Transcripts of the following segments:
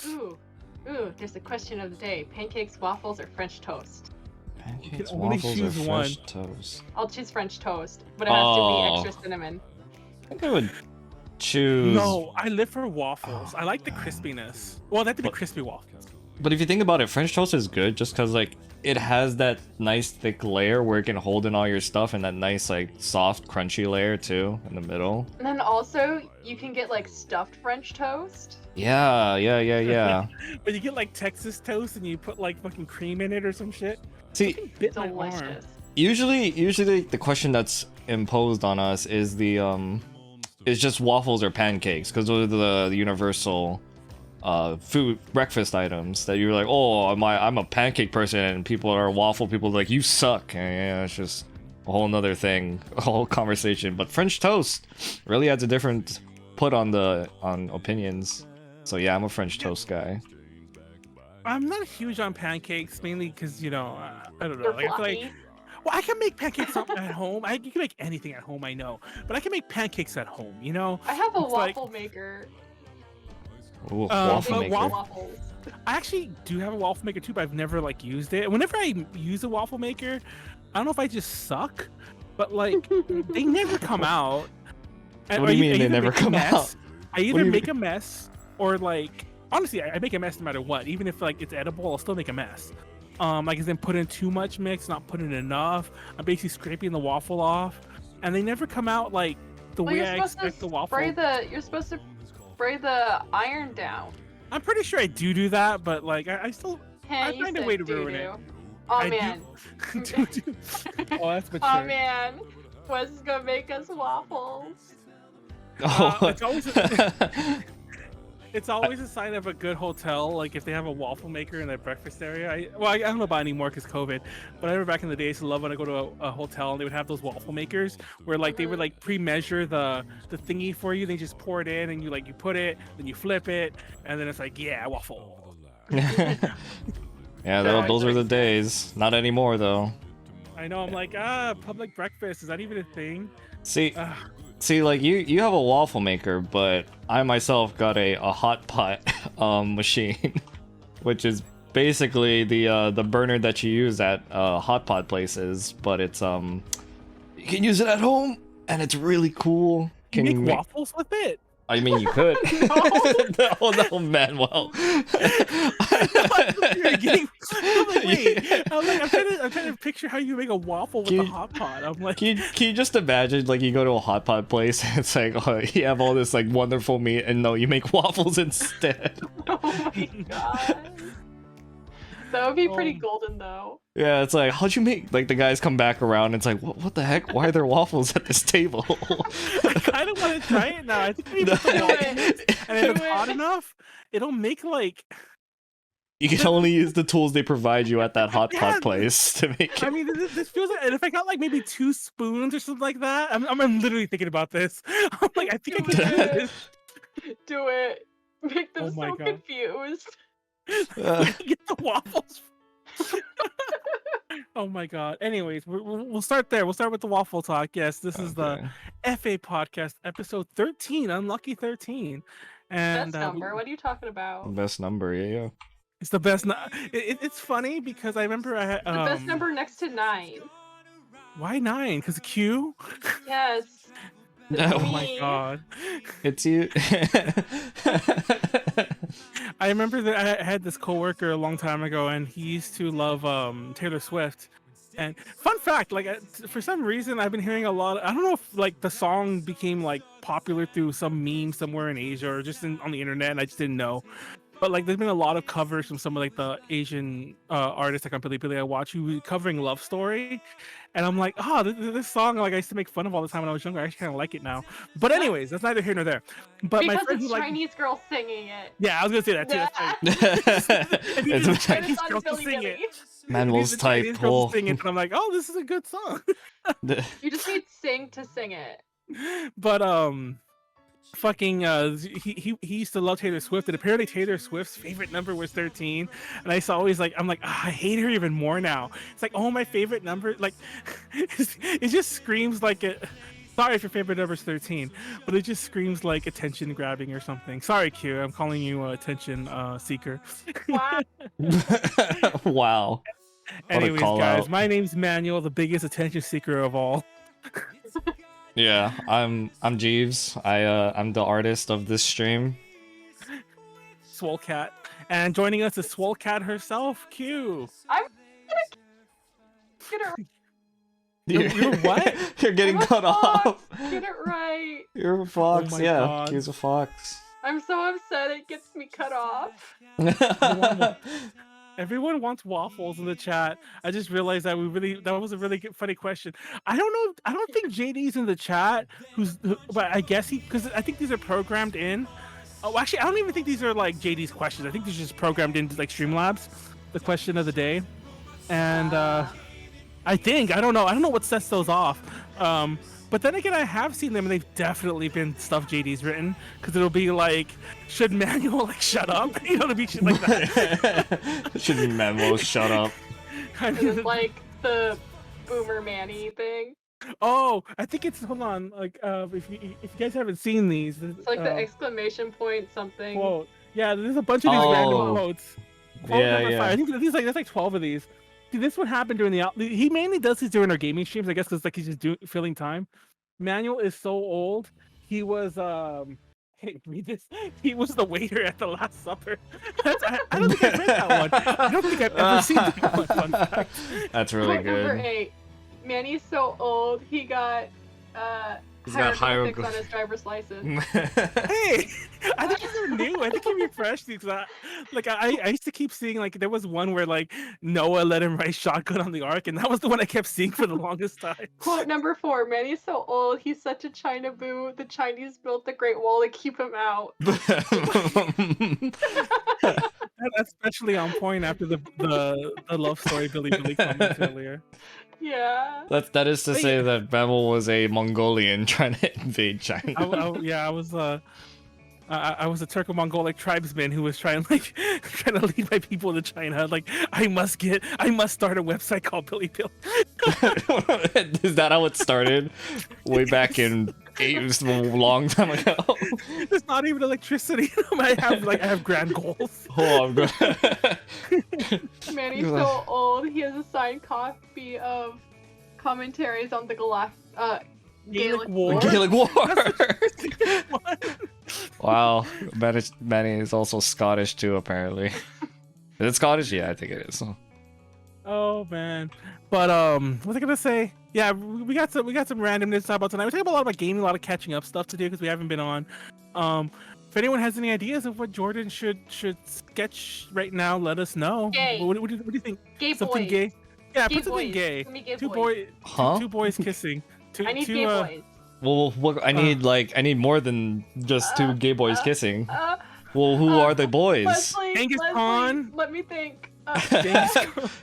Ooh, there's the question of the day: pancakes, waffles, or French toast? Pancakes, only waffles, or choose French one. toast? I'll choose French toast, but it has to be Oh. extra cinnamon. I think I would choose. No, I live for waffles. I like the man. crispiness. Well, they have to be But- crispy waffles. But if you think about it, French toast is good just because like it has that nice thick layer where it can hold in all your stuff, and that nice like soft crunchy layer too in the middle. And then also, you can get like stuffed French toast. Yeah. But you get like Texas toast and you put like fucking cream in it or some shit. See, Fucking bit my arm. Delicious. usually the question that's imposed on us is is just waffles or pancakes, because those are the universal food breakfast items that you're like, oh, I'm a pancake person, and people are waffle people are like, you suck. And yeah, it's just a whole nother thing, a whole conversation. But French toast really adds a different put on opinions. So yeah, I'm a French toast guy. I'm not huge on pancakes, mainly because, you know, I don't know. They're Like, I feel fluffy. like, well, I can make pancakes at home. You can make anything at home, I know. But I can make pancakes at home, you know? I have a It's like- waffle maker. Ooh, I waffle think maker. Waffles. I actually do have a waffle maker too, but I've never like used it. Whenever I use a waffle maker, I don't know if I just suck, but like they never come out. What do you mean they never come out? I What either do you make a mess or like honestly, I make a mess no matter what. Even if like it's edible, I'll still make a mess. Like as in put in too much mix, not put in enough. I'm basically scraping the waffle off, and they never come out like the Well, way you're I supposed expect to the waffle. You're supposed to spray the iron down. I'm pretty sure I do that, but like I still Hey, I you find a said way to ruin it. doo-doo. Oh I do- man. do. Oh, that's mature. Oh man. Wes is gonna make us waffles. It's always it's always a sign of a good hotel, like if they have a waffle maker in their breakfast area. I don't know about anymore because COVID, but I remember back in the day, I used to love when I go to a hotel and they would have those waffle makers where like they would like pre-measure the thingy for you. They just pour it in and you put it, then you flip it, and then it's like, yeah, waffle. Yeah, those are the days. Not anymore though. I know. I'm like, public breakfast, is that even a thing? See, Ugh. See, like you have a waffle maker, but I myself got a hot pot machine, which is basically the burner that you use at hot pot places, but it's you can use it at home and it's really cool. You Can make you waffles with it? I mean, you could. no, Manuel. You're getting... I'm like, wait. I'm trying to picture how you make a waffle with a hot pot. I'm like, Can you just imagine, like, you go to a hot pot place and it's like, oh, you have all this like wonderful meat, and no, you make waffles instead. Oh my god. That would be pretty Oh. golden though. Yeah, it's like, how'd you make? Like, the guys come back around, and it's like, what the heck? Why are there waffles at this table? I kind of want to try it now. I think maybe put the Do waffle, it. and if it's Do hot it. enough, it'll make like. You can only use the tools they provide you at that hot pot Yeah, place to make I it. mean, this feels like, and if I got like maybe 2 spoons or something like that, I'm literally thinking about this. I'm like, I think I Do can do it. this. Do it. Make them Oh my so God. confused. Get the waffles. Oh my god. Anyways, we'll start there. We'll start with the waffle talk. Yes, this is the Okay. FA podcast, episode 13, Unlucky 13. And Best number. What are you talking about? Best number, yeah. it's the best. It's funny because I remember I had The best number next to 9. Why 9? Because Q. Yes. Oh my Me. god. It's you. I remember that I had this coworker a long time ago, and he used to love Taylor Swift. And fun fact, like for some reason, I've been hearing a lot. I don't know if like the song became like popular through some meme somewhere in Asia or just on the internet, and I just didn't know. But like, there's been a lot of covers from some of like the Asian artists like on Bilibili I watch who were covering Love Story, and I'm like, oh, this song like I used to make fun of all the time when I was younger. I actually kind of like it now. But anyways, that's neither here nor there. But my Because friend it's who Chinese girl singing it. yeah, I was gonna say that too. That's right. If you It's just And Chinese it's on girls to Billy sing Billy. it. Manuel's These are type. Chinese girls Oh. to sing it, and I'm like, oh, this is a good song. You just need sing to sing it. But fucking he used to love Taylor Swift, and apparently Taylor Swift's favorite number was 13. And I always like, I'm like, I hate her even more now. It's like, oh, my favorite number, like it just screams like Sorry if your favorite number is 13, but it just screams like attention grabbing or something. Sorry, Q. I'm calling you attention seeker. Wow. Wow. What a Anyways, call guys, out. my name's Manuel, the biggest attention seeker of all. Yeah, I'm Jeeves. I'm the artist of this stream. Swole Cat. And joining us is Swole Cat herself, Q. I'm gonna You're what? You're getting I'm a cut fox. off. get it right. You're a fox. Oh my Yeah, God. Q's a fox. I'm so upset it gets me cut off. Everyone wants waffles in the chat. I just realized that that was a really funny question. I don't know. I don't think JD's in the chat. But I guess because I think these are programmed in. Oh, actually, I don't even think these are like JD's questions. I think these are just programmed into like Streamlabs, the question of the day, and I don't know what sets those off. But then again, I have seen them, and they've definitely been stuff JD's written, because it'll be like, should Manuel like shut up? You know, it'll be shit like that. Should be Memo, shut up. I It's mean, like the Boomer Manny thing. oh, I think it's hold on. Like, if you guys haven't seen these, It's like the exclamation point something. quote. Yeah, there's a bunch of these Oh. random quotes. Quote Yeah, number yeah. 5. I think there's like 12 of these. See, this one happened during he mainly does these during our gaming streams, I guess, because like he's just filling time. Manuel is so old. He was hey, read this. He was the waiter at the Last Supper. I don't think I've read that one. I don't think I've ever seen that one. Fun fact. That's really Quote number good. 8. Manny's so old he got He's got hieroglyphics on hieroglyph- his driver's license. Hey, I think these are new. I think he refreshed these. I used to keep seeing like there was one where like Noah let him write shotgun on the ark, and that was the one I kept seeing for the longest time. Quote number 4. Manny's so old he's such a China boo. The Chinese built the Great Wall to keep him out. That's especially on point after the love story Billy commented earlier. Yeah. that is to say that Memo was a Mongolian trying to invade China. I was a Turco-Mongolic tribesman who was trying to lead my people to China. Like I must start a website called Billy Bill. Is that how it started? Way back in a long time ago. There's not even electricity. I have grand goals. Oh, I'm good. Manny's so old he has a signed copy of commentaries on the Gaelic War. Gaelic War. What? Wow, Manny is also Scottish too, apparently. Is it Scottish? Yeah, I think it is. Oh man, but what was I gonna say? Yeah, we got some randomness to talk about tonight. We're talking a lot about gaming, a lot of catching up stuff to do because we haven't been on. If anyone has any ideas of what Jordan should sketch right now, let us know. Gay. What do you think? Gay Something boys. gay? Yeah, Gay put something boys. gay. Give me gay Two boys. Huh? two boys kissing. I need gay boys. Well, I need more than just two gay boys kissing. Uh, Well, who are the boys? Leslie, Genghis Khan. let me think.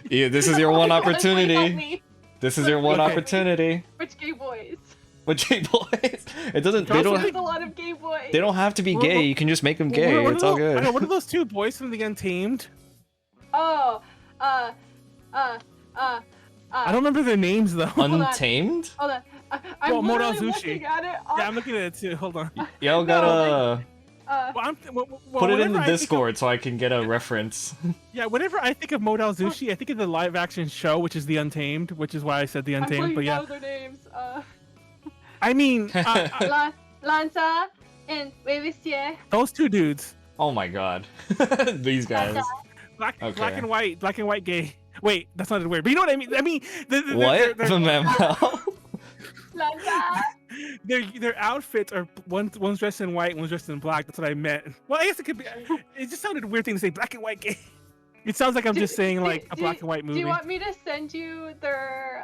Yeah, this is your one Leslie, help opportunity. me. This is your one Okay. opportunity. Which gay boys? With gay boys, it doesn't. They Also, don't. There's a lot of gay boys. They don't have to be Well, gay. well, You can just make them gay. What are It's all those- good. What are those two boys from the Untamed? Oh, I don't remember their names though. on. Untamed? Hold on. I'm Well, Mo Dao literally Zu Shi. looking at it. Yeah, I'm looking at it too. Hold on. Y'all gotta Uh, Well, put it in whenever the I think of- Discord so I can get a reference. Yeah, whenever I think of Mo Dao Zu Shi, I think of the live action show, which is the Untamed, which is why I said the I'm Untamed. putting But yeah, know their names. I mean, Lanza and Wei those two dudes, Oh my god. These guys. black Okay. and white gay. Wait, that's not a word, but you know what I mean. I mean, What? Memo? Lanza. their outfits are one's dressed in white, one's dressed in black. That's what I meant. Well, I guess it could be. It just sounded weird thing to say black and white gay. It sounds like I'm just saying like a black and white movie. Do you want me to send you their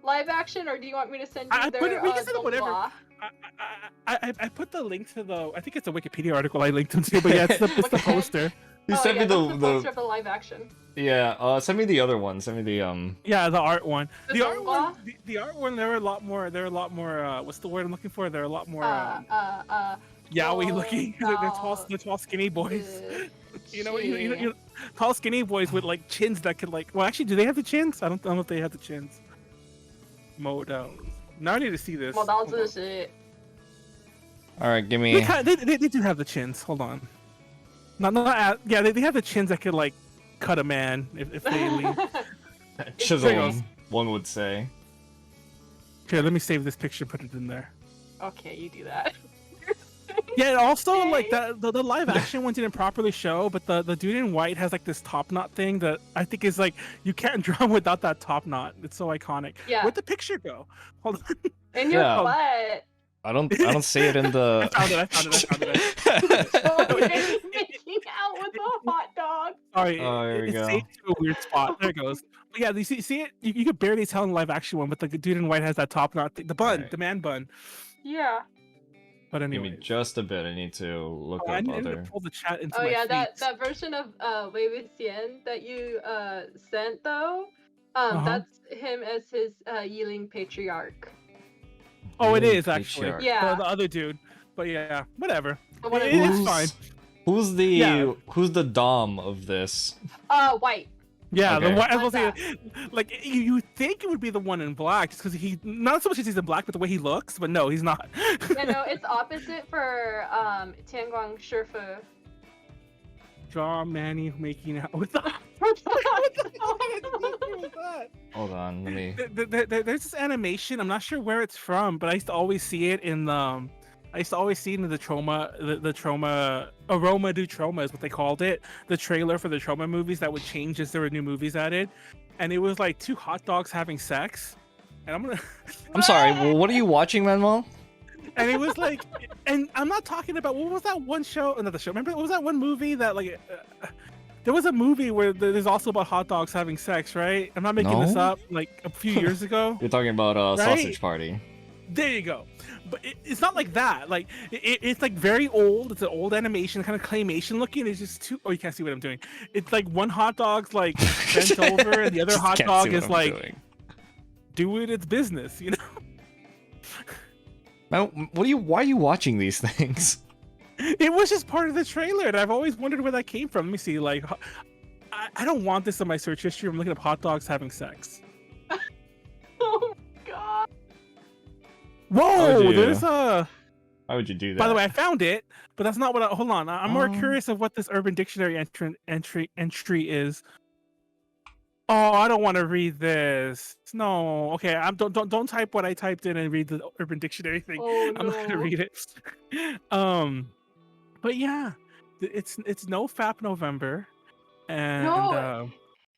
live action, or do you want me to send you I their put it- we can send it whatever. blah? I put the link to the. I think it's a Wikipedia article I linked them to, but yeah, it's the Okay. poster. You Oh, sent yeah, me that's the poster the of the live action. yeah. Send me the other one. Send me the Yeah, the art one. The The art Zongwa? one. The art one. There are a lot more. What's the word I'm looking for? There are a lot more yaoi looking. They're tall, skinny boys. You know, tall, skinny boys with like chins that could like. Well, actually, do they have the chins? I don't know if they have the chins. Mo Dao. Now I need to see this. Mo Dao Hold on. Zu Shi. All right, give They, me. they do have the chins. Hold on. Yeah, they have the chins that could like cut a man if they leave. Chisel There it goes. him, one would say. Here, let me save this picture. Put it in there. Okay, you do that. Yeah, and also like the live action one didn't properly show, but the dude in white has like this top knot thing that I think is like you can't draw him without that top knot. It's so iconic. Yeah. Where'd the picture go? Hold on. In your Yeah. butt. I don't see it in the. I found it. Oh, it's making out with a hot dog. Sorry, Oh, here we it's go. saved to a weird spot. There it goes. But yeah, you see it? You could barely tell in the live action one, but the dude in white has that top knot thing. The bun, Right. the man bun. Yeah. But Give anyway. me just a bit. I need to look I up need to other. pull the chat into Oh my yeah, feeds. that version of Wei Wei Xian that you sent though, that's him as his Yiling patriarch. Oh, it Really is actually. patriarch. Yeah. The other dude. But yeah, whatever. I wanna- It's fine. Who's the Yeah. who's the dom of this? White. Yeah, Okay. the one I was Like saying, like you think it would be the one in black, just because he not so much as he's in black, but the way he looks. But no, he's not. Yeah, no, it's opposite for Tianguang Shifu. Draw Manny making out with the. Hold on, let me. There's this animation. I'm not sure where it's from, but I used to always see it in the. I used to always see it in the trauma, the trauma, aroma du trauma is what they called it. The trailer for the trauma movies that would change as there were new movies added, and it was like two hot dogs having sex, and I'm gonna. I'm sorry. Well, what are you watching, Manuel? And it was like, and I'm not talking about what was that one show? Another show. Remember, what was that one movie that like? There was a movie where there's also about hot dogs having sex, right? I'm not making this No? up. Like a few years ago. You're talking about Right? Sausage Party. There you go. But it's not like that. Like it's like very old. It's an old animation, kind of claymation looking. It's just two. Oh, you can't see what I'm doing. It's like one hot dog's like bent over, and the other Just hot can't dog see what is I'm like doing. doing its business. You know. Man, why are you watching these things? It was just part of the trailer, and I've always wondered where that came from. Let me see. Like, I don't want this in my search history. I'm looking at hot dogs having sex. Oh my god. Would Whoa, you? there's a. Why would you do that? By the way, I found it, but that's not what. Hold on, I'm more Oh. curious of what this Urban Dictionary entry is. Oh, I don't want to read this. No, okay. Don't type what I typed in and read the Urban Dictionary thing. Oh I'm not gonna no. read it. But yeah, it's no FAP November, and No.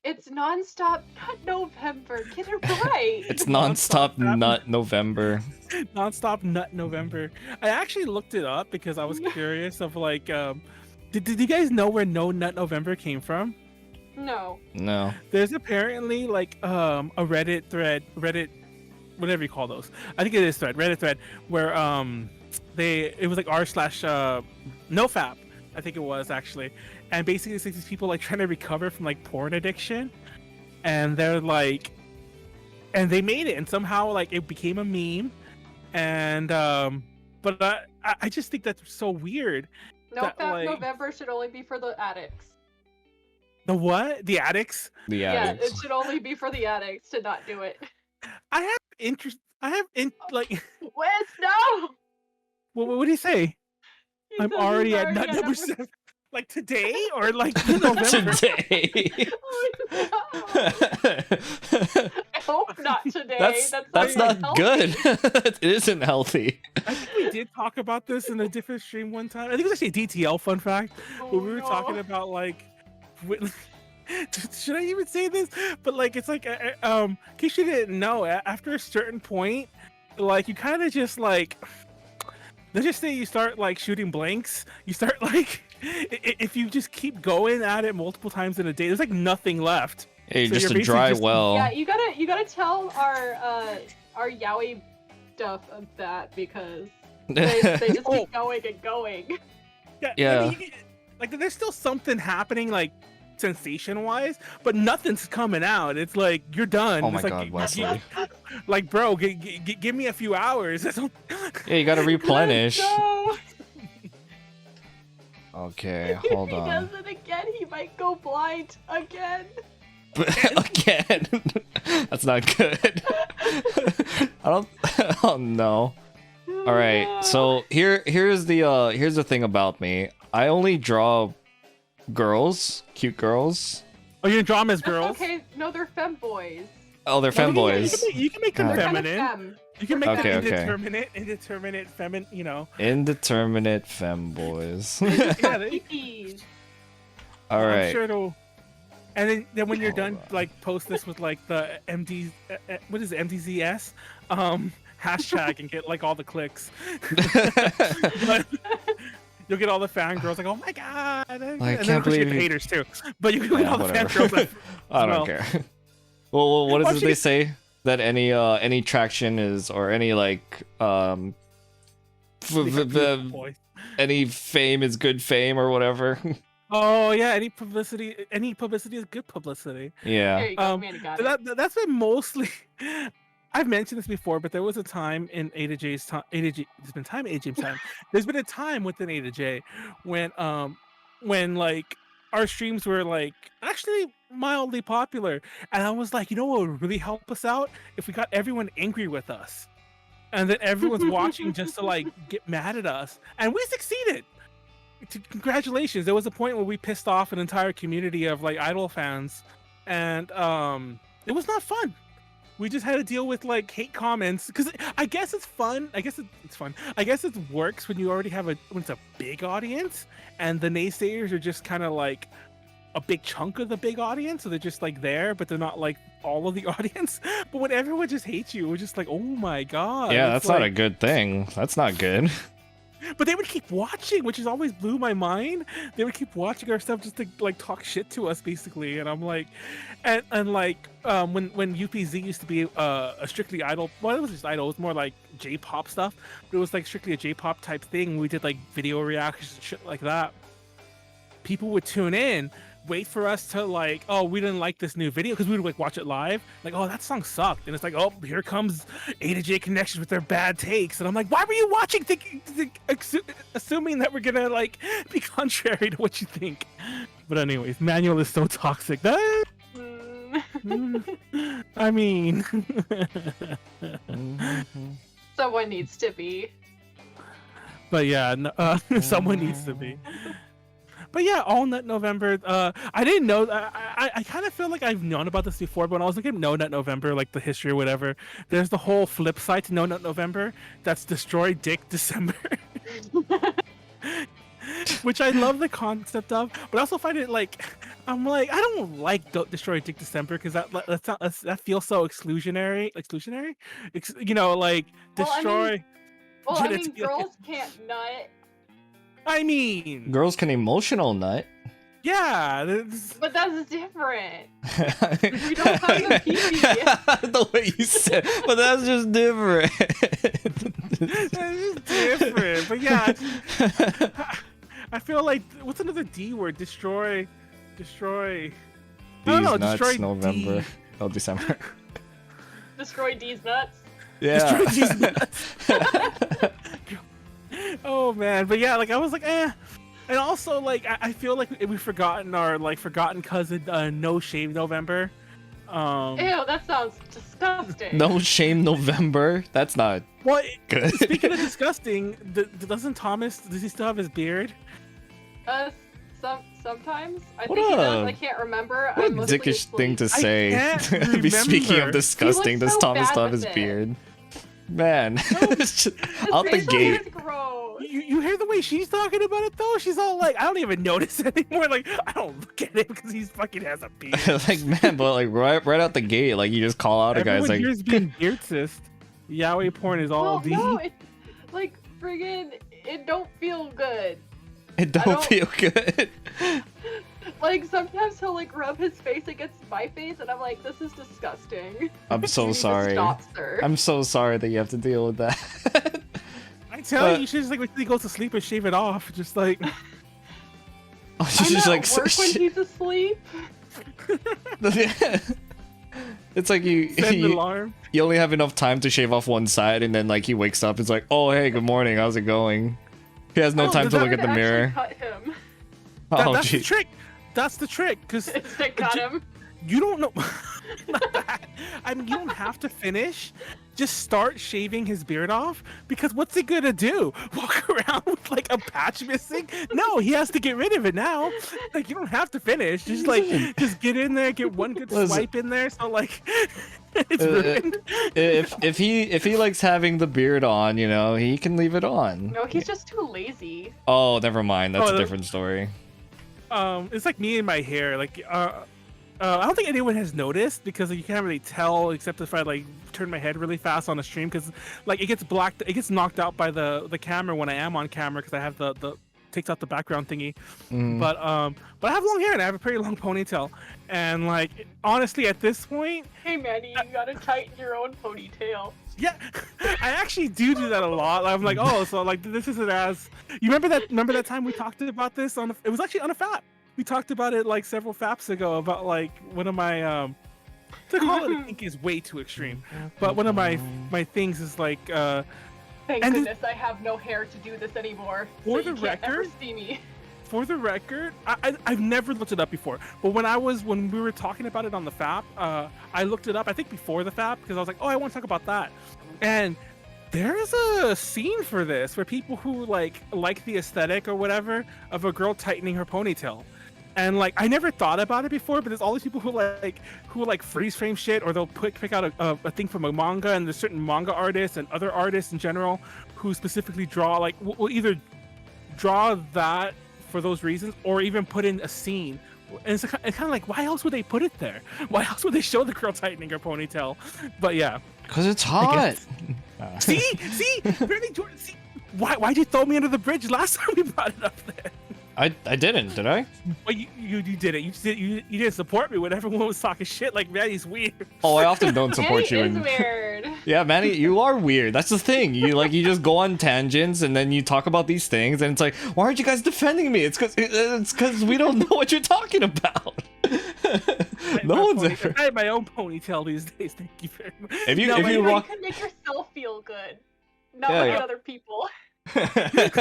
It's nonstop nut November. Get it right. It's nonstop nut November. nonstop nut November. I actually looked it up because I was curious of like, did you guys know where No Nut November came from? No. No. There's apparently like a Reddit thread, whatever you call those. I think it is Reddit thread, where it was like r/nofap, I think it was actually, and basically it's like these people like trying to recover from like porn addiction, and they're like, and they made it, and somehow like it became a meme, and but I just think that's so weird. No That, Fat like- November should only be for the addicts. The what? The addicts? The Yeah, addicts. it should only be for the addicts to not do it. I have interest. Like, Wes, no! what do you say? He I'm says he's already at nut number number 7. Like today or like in November? Today. Oh, no. I hope not today. That's not not healthy. good. It isn't healthy. I think we did talk about this in a different stream one time. I think it was actually a DTL fun fact. Oh, Where we were no. talking about like, should I even say this? But like, it's like, in case you didn't know, after a certain point, like you kind of just like, let's just say you start like shooting blanks. You start like, if you just keep going at it multiple times in a day, there's like nothing left. Hey, So just you're a basically dry just- well. Yeah, you gotta tell our Yaoi stuff of that because they just Oh. keep going and going. Yeah. I mean, like there's still something happening, like sensation wise, but nothing's coming out. It's like you're done. Oh my It's like, God, Wesley. like, bro, give me a few hours. Yeah, you gotta replenish. No. Okay, If hold he on. does it again, he might go blind again. Again. That's not good. I don't. Oh no. All right. So here's the thing about me. I only draw girls, cute girls. Oh, you're gonna draw them as girls? Okay, no, they're femboys. Oh, they're femboys. You can make them God. They're kind of feminine. femme. You can make Okay, them okay. indeterminate, feminine. You know. Indeterminate femboys. Yeah, they- Kikis. All I'm right. sure it'll. And then when you're done, Hold on. like post this with like the MD, what is it, MDZS, hashtag and get like all the clicks. But you'll get all the fangirls like, oh my god! And I then can't of course you get believe the you- haters too. But you can get Yeah, all the whatever. fangirls. Like, I don't well. care. Well, what Oh, does she- they say? That any traction is, or any like Boy. any fame is good fame or whatever. Oh yeah, any publicity is good publicity. There Yeah. you go, Manny got it. That's been mostly. I've mentioned this before, but there was a time in A to J's time. There's been time in A to J's time. There's been a time within A to J when like our streams were like actually mildly popular, and I was like, you know what would really help us out if we got everyone angry with us, and then everyone's watching just to like get mad at us, and we succeeded. Congratulations! There was a point where we pissed off an entire community of like idol fans, and it was not fun. We just had to deal with like hate comments because I guess it's fun. I guess it's fun. I guess it works when you already have when it's a big audience and the naysayers are just kind of like a big chunk of the big audience, so they're just like there, but they're not like all of the audience. But when everyone just hates you, we're just like, oh my god. Yeah, it's that's not a like- good thing. That's not good. But they would keep watching, which has always blew my mind. They would keep watching our stuff just to like talk shit to us, basically. And I'm like, and like when UPZ used to be a strictly idol, well, it was just idol. It was more like J-pop stuff, but it was like strictly a J-pop type thing. We did like video reactions and shit like that. People would tune in, wait for us to like, oh, we didn't like this new video, because we would like watch it live, like, oh, that song sucked, and it's like, oh, here comes A to J Connections with their bad takes, and I'm like, why were you watching, assuming that we're gonna like be contrary to what you think? But anyways, Manuel is so toxic. That, I mean, Someone needs to be. but yeah, someone needs to be. But yeah, All Nut November. I didn't know. I kind of feel like I've known about this before, but when I was looking at No Nut November, like the history or whatever, there's the whole flip side to No Nut November. That's Destroy Dick December, which I love the concept of, but I also find it like, I'm like, I don't like Destroy Dick December because that feels so exclusionary. You know, like destroy. Well, I mean, genitalia. girls can't nut, I mean, Girls can emotional nut. yeah. but that's different. We don't have the PP. The way you said, but that's just different. It's different, but yeah, I feel like what's another D word? Destroy. I don't know. These nuts, Destroy November. D. Oh, December. Destroy D's nuts. Yeah. Destroy these nuts. Oh man, but yeah, like I was like, eh. And also, like I feel like we've forgotten our forgotten cousin, No Shave November. Ew, that sounds disgusting. No shame November. That's not Well, good. speaking of disgusting, does he still have his beard? Sometimes I What think he does. a- I can't remember. What I'm a mostly dickish thing to asleep. say. can't Be speaking remember. of disgusting, He does looks so Thomas bad still have with his it. beard? Man, it's just His out the facial hair gate. is gross. You hear the way she's talking about it though? She's all like, I don't even notice anymore. Like, I don't look at him because he's fucking has a beard. Like, man, but like right out the gate, like you just call out a Everyone guy's like, here's being beard cyst. Yaoi porn is all Well, D. no, it, like friggin', it don't feel good. it don't don't- feel good. Like sometimes he'll like rub his face against my face, and I'm like, this is disgusting. I'm You so need to sorry. Stop, sir. I'm so sorry that you have to deal with that. I tell you, But- you should just like when he goes to sleep and shave it off. Just like She's I'm just at like, work when he's asleep. it's like send the you alarm. only have enough time to shave off one side, and then like he wakes up, it's like, oh hey, good morning, how's it going? He has no Oh, time does to that look at the Actually mirror. Cut him. Oh That's the gee. trick. That's the trick, because They cut him. you don't know. Not that. I mean, you don't have to finish. Just start shaving his beard off, because what's he gonna do? Walk around with like a patch missing? No, he has to get rid of it now. Like, you don't have to finish. Just get in there, get one good swipe in there. So like, it's ruined. If he likes having the beard on, you know, he can leave it on. No, he's just too lazy. Oh, never mind. That's a different story. It's like me and my hair. Like, I don't think anyone has noticed, because you can't really tell except if I like turn my head really fast on a stream, because like it gets knocked out by the camera when I am on camera, because I have the takes out the background thingy. But I have long hair and I have a pretty long ponytail, and like honestly at this point, Hey Manny, you gotta tighten your own ponytail. yeah, I actually do that a lot. I'm like, oh, so like this isn't as, you remember that time we talked about this on it was actually on a FAP. We talked about it like several FAPs ago, about like one of my to call it I think is way too extreme, but one of my things is like Thank goodness I have no hair to do this anymore. For so the you can't ever record, see me. For the record, I've never looked it up before, but when we were talking about it on the FAP, I looked it up, I think before the FAP, because I was like, oh, I want to talk about that. And there's a scene for this where people who like the aesthetic or whatever of a girl tightening her ponytail. And like, I never thought about it before, but there's all these people who like freeze frame shit, or they'll pick out a thing from a manga, and there's certain manga artists and other artists in general who specifically draw, like, will either draw that for those reasons, or even put in a scene. And it's kind of like, why else would they put it there? Why else would they show the girl tightening her ponytail? But yeah, because it's hot. See, really, Jordan. See, why'd you throw me under the bridge last time we brought it up there? I didn't, did I? Well, you did it. You didn't support me when everyone was talking shit. Like, Manny's weird. Oh, I often don't support Manny you. is weird. Yeah, Manny, you are weird. That's the thing. You just go on tangents and then you talk about these things, and it's like, why aren't you guys defending me? It's because we don't know what you're talking about. No one's ever. I have my own ponytail these days. Thank you very much. If you can make yourself feel good, not other people. It's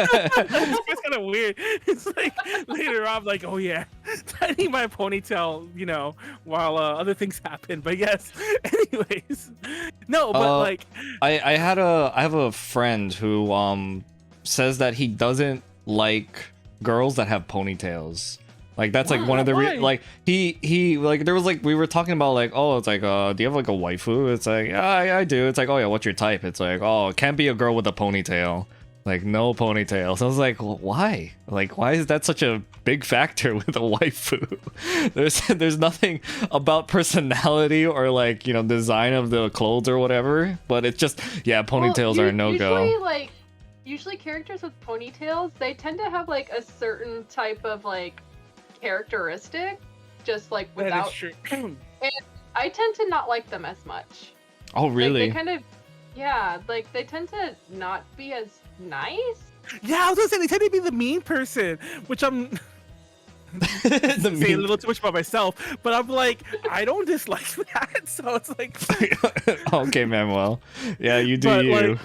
kind of weird. It's like later on, like, oh yeah, tightening my ponytail, you know, while other things happen. But yes, anyways, no, but like, I have a friend who says that he doesn't like girls that have ponytails. Like, that's like one of the like he like, there was like, we were talking about like, oh, it's like do you have like a waifu? It's like, yeah, I do. It's like, oh yeah, what's your type? It's like, oh, it can't be a girl with a ponytail. Like, no ponytail. So I was like, well, why? Like, why is that such a big factor with a waifu? There's nothing about personality or like, you know, design of the clothes or whatever. But it's just, yeah, ponytails are a no-go. Usually characters with ponytails, they tend to have like a certain type of like characteristic, just like without. That is true. And I tend to not like them as much. Oh, really? Like, they kind of, yeah, like they tend to not be as nice. Yeah, I was gonna say they tend to be the mean person, which I'm saying a little too much about myself, but I'm like, I don't dislike that. So it's like, okay, Manuel. Yeah, you do but, you. like,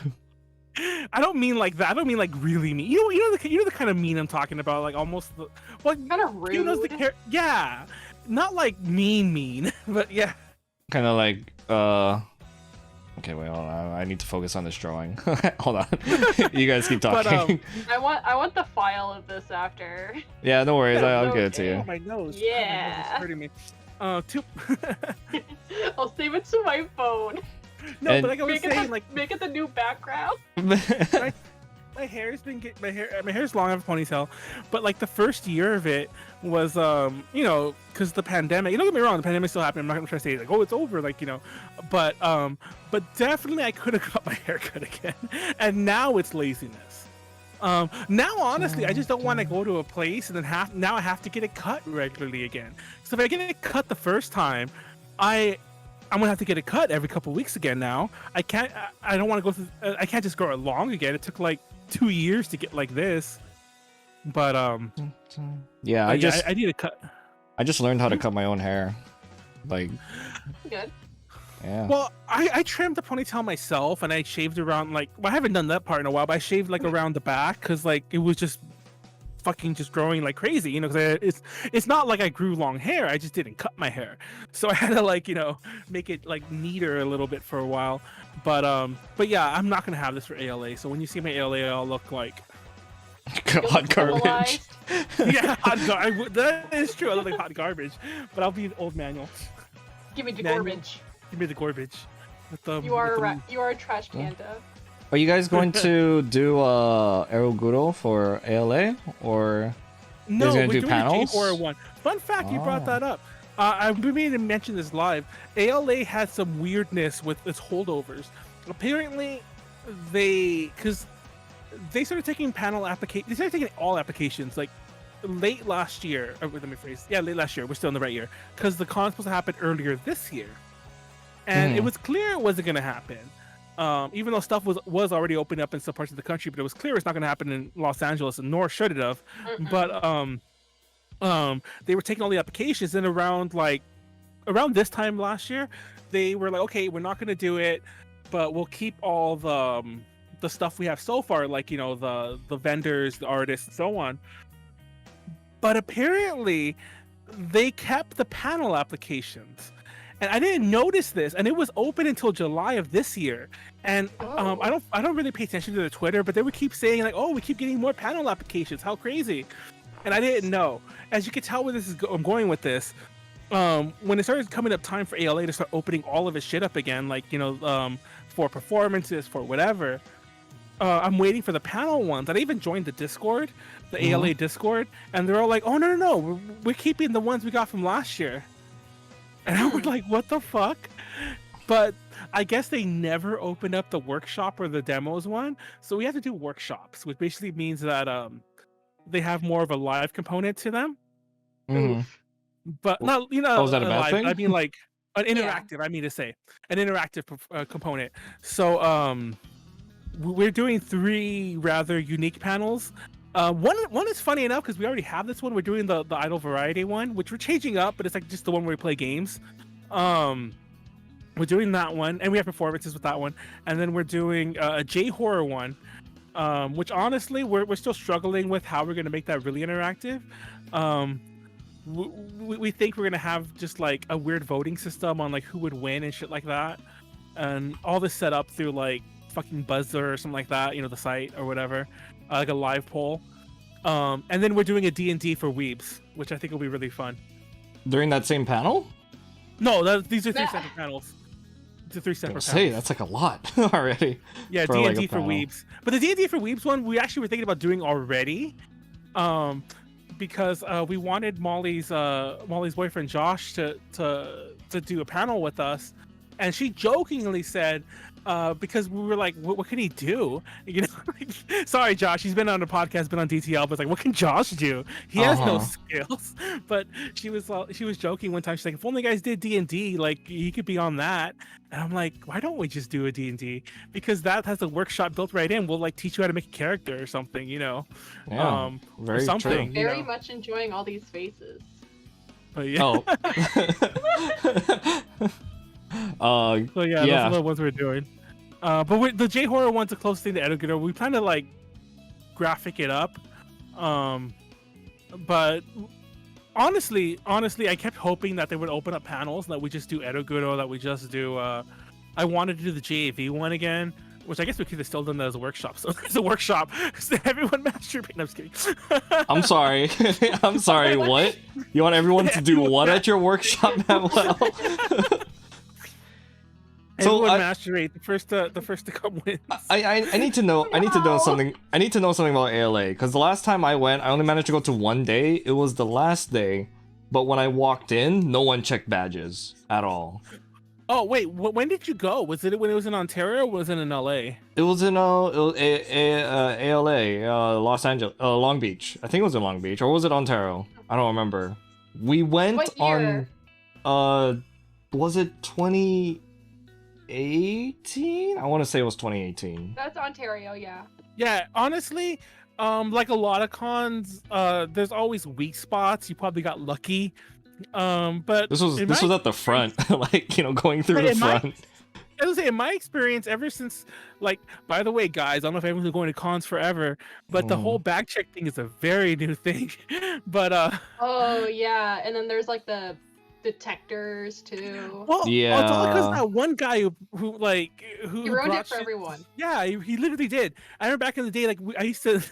I don't mean like that. I don't mean like really mean. You know the kind of mean I'm talking about. Like almost the, well, kind of rude. You know yeah, not like mean, but yeah. Kind of like Okay, wait, hold on. I need to focus on this drawing. Hold on. You guys keep talking. But, I want the file of this after. Yeah, no worries. I'll get it to you. Oh, my nose. Yeah. Oh, my nose is hurting me. I'll save it to my phone. No, and but like I was saying, make it the new background. My hair's been my hair's long. I have a ponytail, but like the first year of it was you know, because the pandemic. You don't get me wrong, the pandemic still happened. I'm not gonna try to say like, oh, it's over, like, you know, but definitely I could have got my hair cut again, and now it's laziness. Now honestly, I just don't want to go to a place and then I have to get it cut regularly again. So if I get it cut the first time, I'm gonna have to get it cut every couple of weeks again. Now I don't want to go through. I can't just grow it long again. It took like 2 years to get like this. But yeah, I need a cut. I just learned how to cut my own hair. Like, good. Yeah. Well, I trimmed the ponytail myself, and I shaved around, like, well, I haven't done that part in a while, but I shaved like around the back because like it was just fucking just growing like crazy, you know, because it's not like I grew long hair, I just didn't cut my hair, so I had to like, you know, make it like neater a little bit for a while. But yeah, I'm not gonna have this for ALA. So when you see my ALA, I'll look like hot garbage. yeah, that is true. I look like hot garbage, but I'll be an old Manuel. Give me the garbage. Give me the garbage. You are a trash panda. Are you guys going to do Eroguro for ALA, or no? gonna We're do doing panels? the J-horror one. Fun fact, you brought that up. I've been meaning to mention this live. ALA had some weirdness with its holdovers. Apparently, they started taking panel applications. They started taking all applications like late last year. Or, let me phrase. Yeah, late last year. We're still in the right year because the con's supposed to happen earlier this year, and it was clear it wasn't going to happen. Even though stuff was already opening up in some parts of the country, but it was clear it's not going to happen in Los Angeles, and nor should it have. But they were taking all the applications, and around this time last year, they were like, okay, we're not going to do it, but we'll keep all the stuff we have so far, like, you know, the vendors, the artists, and so on. But apparently, they kept the panel applications. And I didn't notice this, and it was open until July of this year. And I don't really pay attention to their Twitter, but they would keep saying like, "Oh, we keep getting more panel applications. How crazy!" And I didn't know. As you can tell, where I'm going with this, when it started coming up time for ALA to start opening all of its shit up again, like, you know, for performances, for whatever, I'm waiting for the panel ones. I even joined the Discord, the ALA Discord, and they're all like, "Oh no, we're keeping the ones we got from last year." And I was like, what the fuck? But I guess they never opened up the workshop or the demos one. So we have to do workshops, which basically means that they have more of a live component to them. But not, you know, is that a bad thing? I mean, like an interactive, I mean to say, an interactive component. So we're doing 3 rather unique panels. One is funny enough because we already have this one. We're doing the idol variety one, which we're changing up, but it's like just the one where we play games. We're doing that one, and we have performances with that one. And then we're doing a J-horror one, which honestly we're still struggling with how we're going to make that really interactive. We think we're going to have just like a weird voting system on like who would win and shit like that, and all this set up through like fucking Buzzer or something like that, you know, the site or whatever. Like a live poll, and then we're doing a D&D for weebs, which I think will be really fun. During that same panel? No, these are 3 separate panels. They're 3 separate panels. That's like a lot already. Yeah, D&D like for weebs. But the D&D for weebs one, we actually were thinking about doing already, because we wanted Molly's boyfriend Josh to do a panel with us, and she jokingly said, because we were like, what can he do? You know, like, sorry, Josh, he's been on the podcast, been on DTL, but it's like, what can Josh do? He has no skills. But she was joking one time. She's like, if only guys did D&D, like he could be on that. And I'm like, why don't we just do a D&D? Because that has a workshop built right in. We'll like teach you how to make a character or something, you know. Yeah, very true. Very much enjoying all these faces. But yeah. So yeah, those are the ones we're doing. But the J-horror one's the closest thing to Eroge. We plan to like graphic it up. But honestly, I kept hoping that they would open up panels, that we just do Eroge, that we just do. I wanted to do the JAV one again, which I guess we could have still done that as a workshop. So there's a workshop. So everyone masturbate. No, I'm just kidding. I'm sorry. I'm sorry. What? You want everyone to do what at your workshop, Manuel? Everyone masturbate. The first to come wins. I need to know. I need to know something. I need to know something about ALA, because the last time I went, I only managed to go to one day. It was the last day, but when I walked in, no one checked badges at all. Oh wait, when did you go? Was it when it was in Ontario or was it in LA? It was in ALA, Los Angeles, Long Beach. I think it was in Long Beach, or was it Ontario? I don't remember. We went on. Was it 2018? I want to say it was 2018. That's Ontario, yeah. Yeah, honestly, like a lot of cons, there's always weak spots. You probably got lucky. But this was at the front, like, you know, going through the front. I was saying, in my experience, ever since, like, by the way, guys, I don't know if everyone's going to cons forever, but the whole bag check thing is a very new thing. But Oh yeah, and then there's like the detectors too. well, it's all because Yeah. that one guy who He ruined brought it for shit- everyone. Yeah, he literally did. I remember back in the day, like I used to,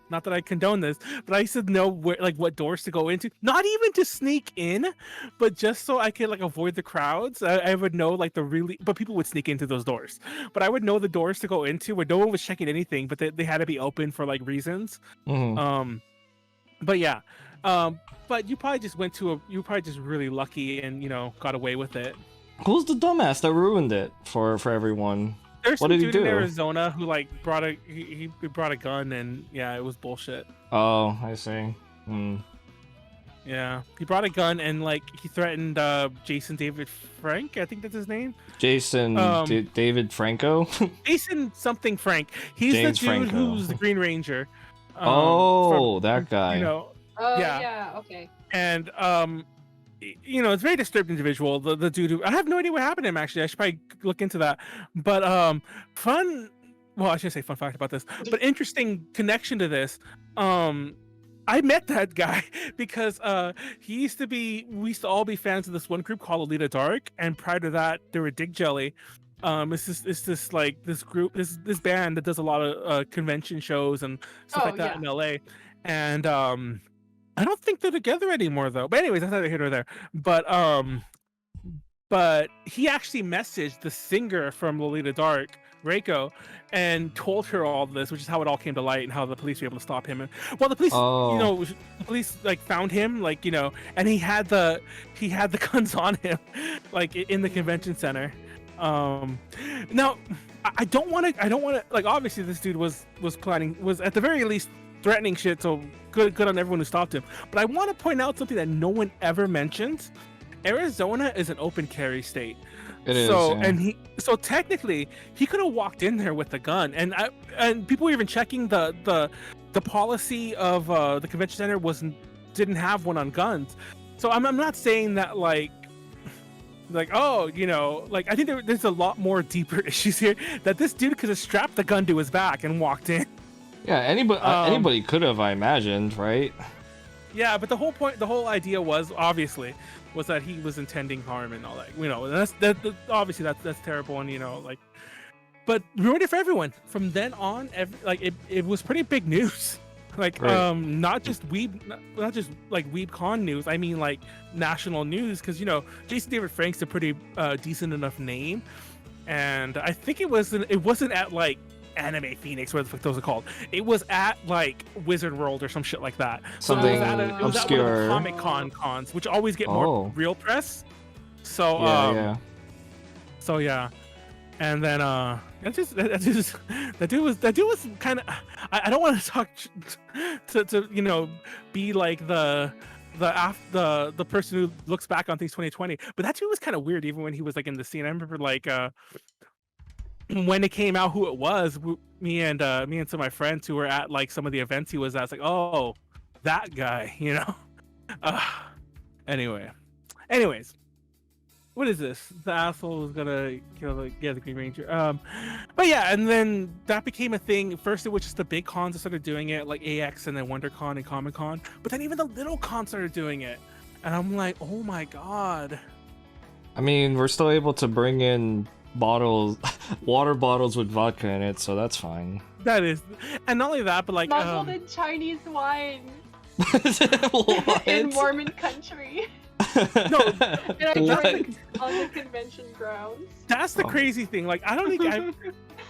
not that I condone this, but I used to know where, like, what doors to go into. Not even to sneak in, but just so I could like avoid the crowds. I would know like but people would sneak into those doors. But I would know the doors to go into where no one was checking anything, but they had to be open for like reasons. But yeah, but you probably just you were probably just really lucky and got away with it. Who's the dumbass that ruined it for everyone? There's What some did he dude in do? Arizona who like brought he brought a gun, and yeah, it was bullshit. Oh, I see. Yeah, he brought a gun and like he threatened Jason David Frank, I think that's his name. Jason David Franco. Jason something Frank. He's James the dude Franco. who's the Green Ranger. That guy. Oh yeah, okay. And it's a very disturbed individual. The dude who I have no idea what happened to him. Actually, I should probably look into that. But fun. Well, I should say fun fact about this, but interesting connection to this. I met that guy because we used to all be fans of this one group called Alita Dark, and prior to that, there were Dig Jelly. It's this like this group, this band that does a lot of convention shows and stuff like that in LA, and I don't think they're together anymore though. But anyways, that's neither here nor there. But he actually messaged the singer from Lolita Dark, Reiko, and told her all this, which is how it all came to light and how the police were able to stop him. Well, the police, the police like found him, like and he had the guns on him, like in the convention center. Now, I don't want to like, obviously this dude was at the very least threatening shit, so good on everyone who stopped him. But I want to point out something that no one ever mentions. Arizona is an open carry state. It is. So Yeah. so technically he could have walked in there with a gun, and people were even checking the policy of the convention center didn't have one on guns. So I'm not saying that like I think there's a lot more deeper issues here, that this dude could have strapped the gun to his back and walked in. Yeah, anybody could have, I imagined, right? Yeah, but the whole idea was that he was intending harm and all that. And obviously that's terrible, and but ruined it for everyone. From then on, it was pretty big news. Like Right. not just WeebCon news. I mean like national news, because Jason David Frank's a pretty decent enough name, and I think it wasn't at like Anime Phoenix, what the fuck those are called. It was at like Wizard World or some shit like that. Something it was at one of the obscure. Comic-Con cons, which always get more real press. So Yeah. So yeah, and then that dude was kind of. I don't want to talk to be like the person who looks back on things 2020, but that dude was kind of weird even when he was like in the scene. I remember like when it came out who it was, me and some of my friends who were at like some of the events he was at, it's like, oh, that guy, anyways, what is this? The asshole was gonna kill the Green Ranger. But yeah, and then that became a thing. First, it was just the big cons that started doing it, like AX and then WonderCon and Comic Con. But then even the little cons started doing it, and I'm like, oh my god. I mean, we're still able to bring in water bottles with vodka in it, so that's fine. That is, and not only that, but like Smuggled in Chinese wine What? in Mormon country. No, And I drank on the convention grounds. that's the crazy thing. Like, I don't think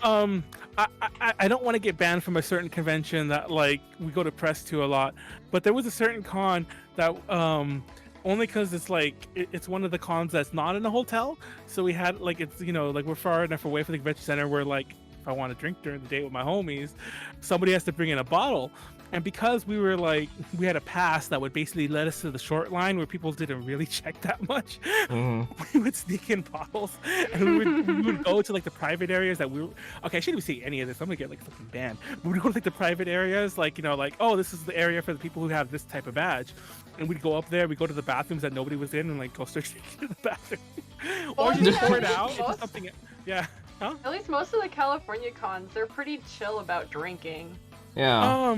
I don't want to get banned from a certain convention that like we go to press to a lot, but there was a certain con that only because it's like it's one of the cons that's not in a hotel, so we had like it's like we're far enough away from the convention center where like if I want to drink during the day with my homies, somebody has to bring in a bottle. And because we had a pass that would basically let us to the short line where people didn't really check that much, we would sneak in bottles, and we would go to like the private areas that we were. Okay, I shouldn't even say any of this. I'm gonna get like fucking banned. But we'd go to like the private areas, like like, oh, this is the area for the people who have this type of badge, and we'd go up there. We go to the bathrooms that nobody was in, and like go start drinking in the bathroom, or just pour it out into something. Yeah. Huh? At least most of the California cons, they're pretty chill about drinking. Yeah.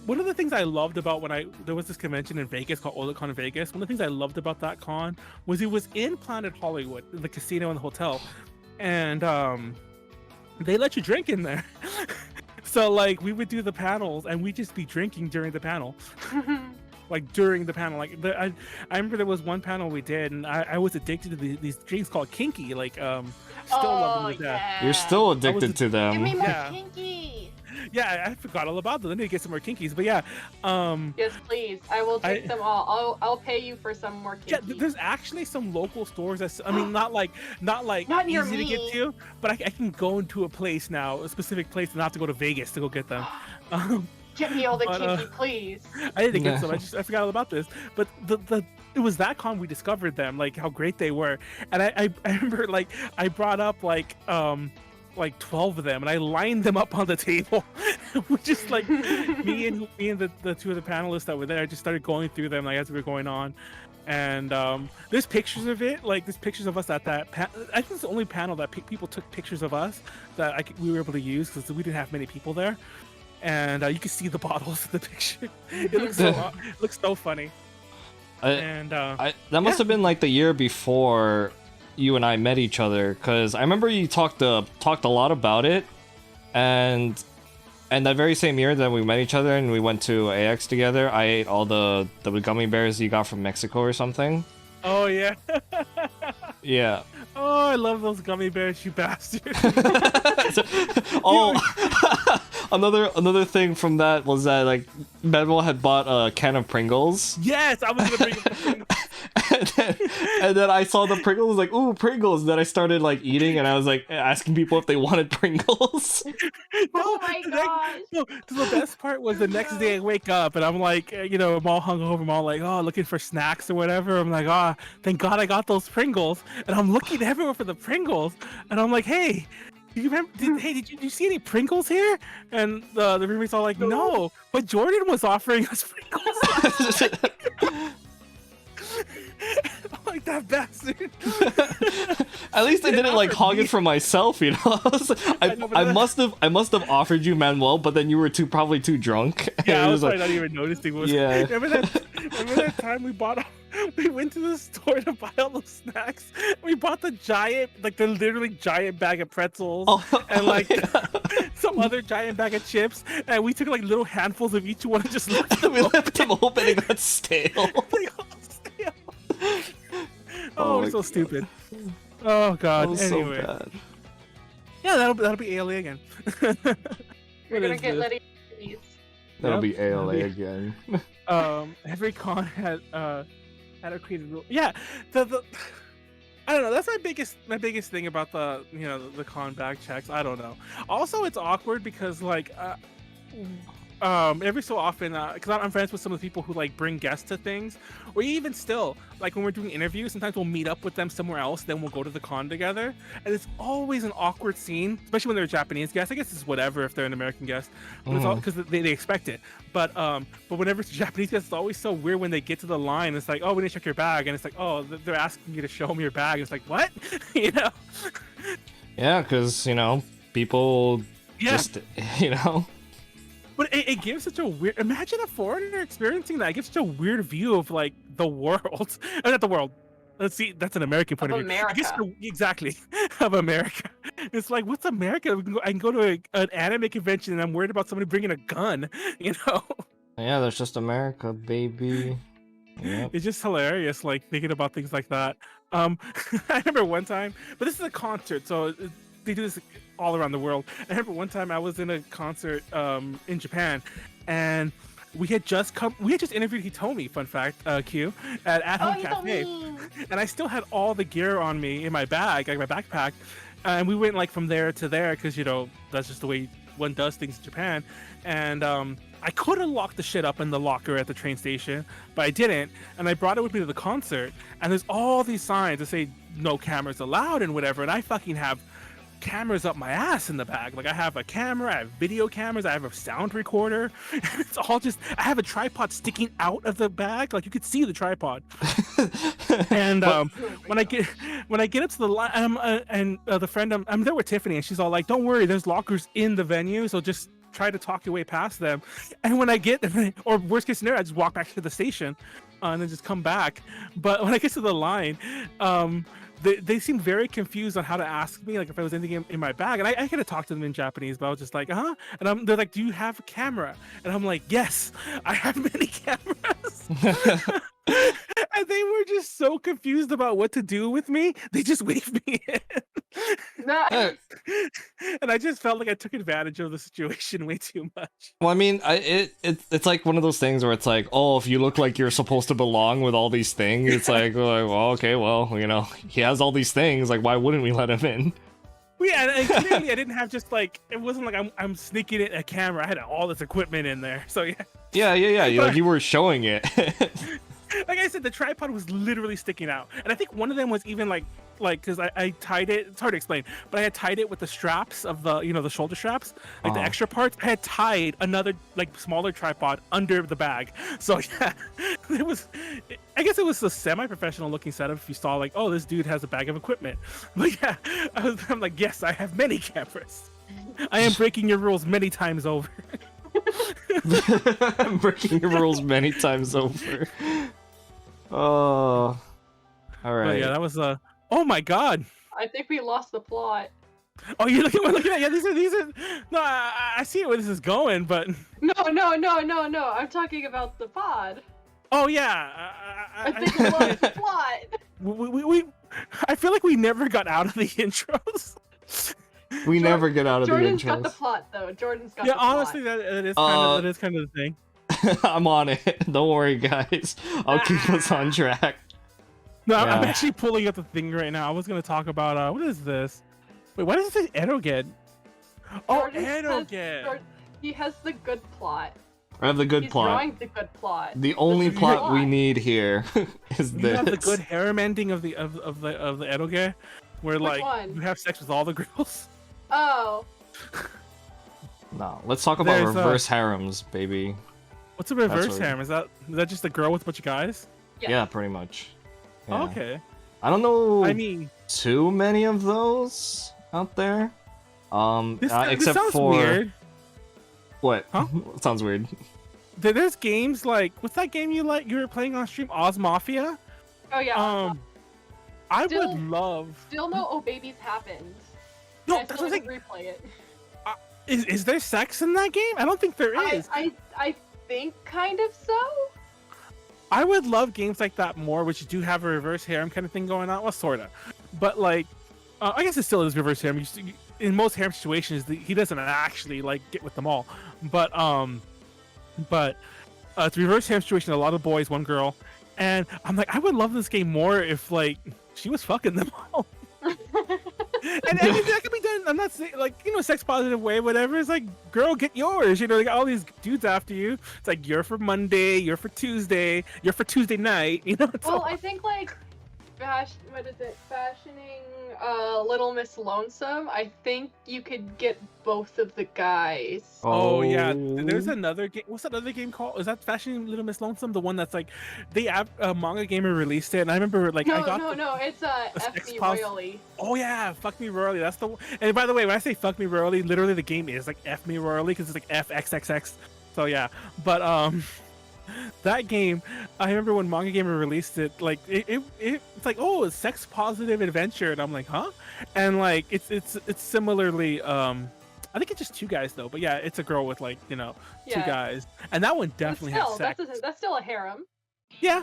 One of the things I loved about there was this convention in Vegas called OlaCon Vegas. One of the things I loved about that con was it was in Planet Hollywood, the casino and the hotel, and they let you drink in there. So like we would do the panels and we'd just be drinking during the panel. Like during the panel, like I remember there was one panel we did, and I was addicted to these drinks called kinky. Like still love them to death. You're still addicted to them. Give me more Yeah. kinky. Yeah, I forgot all about them. I need to get some more kinkies, but yeah. Yes, please. I will take them all. I'll pay you for some more kinkies. Yeah, there's actually some local stores that's, I mean, not near easy to get me. to, but I can go into a place now, a specific place, and not have to go to Vegas to go get them. Get me all the But, kinky, please. I need to get some. I forgot all about this. But it was that con we discovered them, like how great they were. And I remember like I brought up like 12 of them, and I lined them up on the table. We just like me and the two of the panelists that were there. I just started going through them like as we were going on. And there's pictures of it, like there's pictures of us at that. I think it's the only panel that people took pictures of us that we were able to use because we didn't have many people there. And you can see the bottles in the picture. It looks so funny. That must have been like the year before you and I met each other, because I remember you talked a lot about it, and that very same year that we met each other and we went to AX together, I ate all the gummy bears you got from Mexico or something. Oh yeah. Yeah. Oh, I love those gummy bears, you bastard. Oh, another thing from that was that like Manuel had bought a can of Pringles. Yes, I was gonna bring up the Pringles. and then I saw the Pringles, like, ooh, Pringles. Then I started like eating, and I was like asking people if they wanted Pringles. Oh my gosh. No, the best part was the next day I wake up and I'm like, I'm all hungover, I'm all like, oh, looking for snacks or whatever. I'm like, oh, thank God I got those Pringles. And I'm looking everywhere for the Pringles, and I'm like, hey. Do you remember? Did you see any Pringles here? And the roommate's all like, no, but Jordan was offering us Pringles. I'm like, that bastard. At least I didn't like hog it for myself, you know. I must have offered you Manuel, but then you were probably too drunk. Yeah, I was like, not even noticing. Yeah. Remember that time we went to the store to buy all those snacks. We bought the literally giant bag of pretzels and some other giant bag of chips, and we took like little handfuls of each one and just left them. We left them open and got stale. They all stale. Oh, we're so stupid. Oh God. That was Anyway, so bad. yeah, that'll be ALA again. We're gonna get Letty. That'll Yep. be ALA again. Every con had a created rule. Yeah, the I don't know. That's my biggest thing about the con bag checks. I don't know. Also, it's awkward because like every so often because I'm friends with some of the people who like bring guests to things, or even still like when we're doing interviews, sometimes we'll meet up with them somewhere else, then we'll go to the con together, and it's always an awkward scene, especially when they're a Japanese guest. I guess it's whatever if they're an American guest, but it's all because they expect it. But whenever it's a Japanese guest, it's always so weird when they get to the line. It's like, oh, we didn't check your bag, and it's like, oh, they're asking you to show them your bag. It's like, what? Yeah, because people just But it gives such a weird. Imagine a foreigner experiencing that. It gives such a weird view of like the world. Not the world. Let's see. That's an American point of view. America. Exactly of America. It's like, what's America? I can go to an anime convention and I'm worried about somebody bringing a gun. Yeah, that's just America, baby. Yep. It's just hilarious, like thinking about things like that. I remember one time, but this is a concert, so they do this all around the world. I remember one time I was in a concert in Japan, and we had just interviewed Hitomi, fun fact, Kyuu, at Home Cafe, and I still had all the gear on me in my bag, like my backpack, and we went like from there to there because that's just the way one does things in Japan, and I could have locked the shit up in the locker at the train station, but I didn't, and I brought it with me to the concert, and there's all these signs that say no cameras allowed and whatever, and I fucking have cameras up my ass in the bag. Like I have a camera, I have video cameras, I have a sound recorder. It's all just. I have a tripod sticking out of the bag, like you could see the tripod. And when I get up to the line, the friend I'm there with Tiffany, and she's all like, "Don't worry, there's lockers in the venue, so just try to talk your way past them." And when I get, or worst case scenario, I just walk back to the station, and then just come back. But when I get to the line, they seemed very confused on how to ask me, like if I was anything in my bag, and I could have talked to them in Japanese, but I was just like, and they're like, "Do you have a camera?" And I'm like, "Yes, I have many cameras." And they were just so confused about what to do with me. They just waved me in. Nice. And I just felt like I took advantage of the situation way too much. Well, I mean, it's like one of those things where it's like, oh, if you look like you're supposed to belong with all these things, it's like, well, okay, well, you know, he has all these things, like, why wouldn't we let him in? Well, yeah, and clearly I didn't have just like, it wasn't like I'm sneaking in a camera. I had all this equipment in there, so yeah. Yeah. Like you were showing it. Like I said, the tripod was literally sticking out, and I think one of them was even like because I tied it. It's hard to explain, but I had tied it with the straps of the the shoulder straps, like the extra parts. I had tied another like smaller tripod under the bag. So yeah, it was. I guess it was a semi-professional looking setup. If you saw like, oh, this dude has a bag of equipment. But yeah, I'm like, yes, I have many cameras. I am breaking your rules many times over. I'm breaking your rules many times over. Oh, all right. But yeah, that was oh my god. I think we lost the plot. Oh, we're looking at. Yeah, these are. No, I see where this is going, but. No. I'm talking about the pod. Oh yeah. I think we lost the plot. We I feel like we never got out of the intros. We never get out of Jordan's the intros. got the plot though. Jordan's got yeah, the plot. honestly, that is kind of the thing. I'm on it. Don't worry, guys. I'll keep us on track. No, Yeah. I'm actually pulling up the thing right now. I was gonna talk about what is this? Wait, why does it say Eroge? Oh, Jordan Eroge. He has the good plot. I have the good He's plot. drawing the good plot. The only The plot we need here is You this. have the good harem ending of the Eroge, where Which like one? you have sex with all the girls. Oh. No, let's talk about There's, reverse harems, baby. What's a reverse what- harem? Is that just a girl with a bunch of guys? Yeah, pretty much. Yeah. Oh, okay. I don't know I mean, too many of those out there. this Except sounds for weird. what? Huh? Sounds weird. There's games like what's that game you were playing on stream? Oz Mafia. Oh yeah. I Still- would love. Still no Oh Babies happened. No, I that's still what I'm have to replay it. Is there sex in that game? I don't think there is. I think kind of so. I would love games like that more, which do have a reverse harem kind of thing going on. Well, sorta, but like, I guess it still is reverse harem. In most harem situations, he doesn't actually like get with them all, but it's a reverse harem situation. A lot of boys, one girl, and I'm like, I would love this game more if like she was fucking them all. And I mean, that can be done. I'm not saying like sex positive way, whatever. It's like, girl, get yours. They got all these dudes after you. It's like you're for Monday, you're for Tuesday, you're for Tuesday night. It's Well, all... I think like fashioning Little Miss Lonesome. I think you could get both of the guys. Oh yeah, there's another game. What's that other game called? Is that Fashioning Little Miss Lonesome? The one that's like, Manga Gamer released it, and I remember like No, I got no, it's F sex Me pos- Royally. Oh yeah, Fuck Me Royally. That's the one. And by the way, when I say Fuck Me Royally, literally the game is like F Me Royally because it's like FXXX. So yeah, but that game, I remember when Manga Gamer released it, like it's like, oh, it's sex positive adventure, and I'm like, huh? And like it's similarly I think it's just two guys though, but yeah, it's a girl with like two guys, and that one definitely has sex. That's still a harem. Yeah,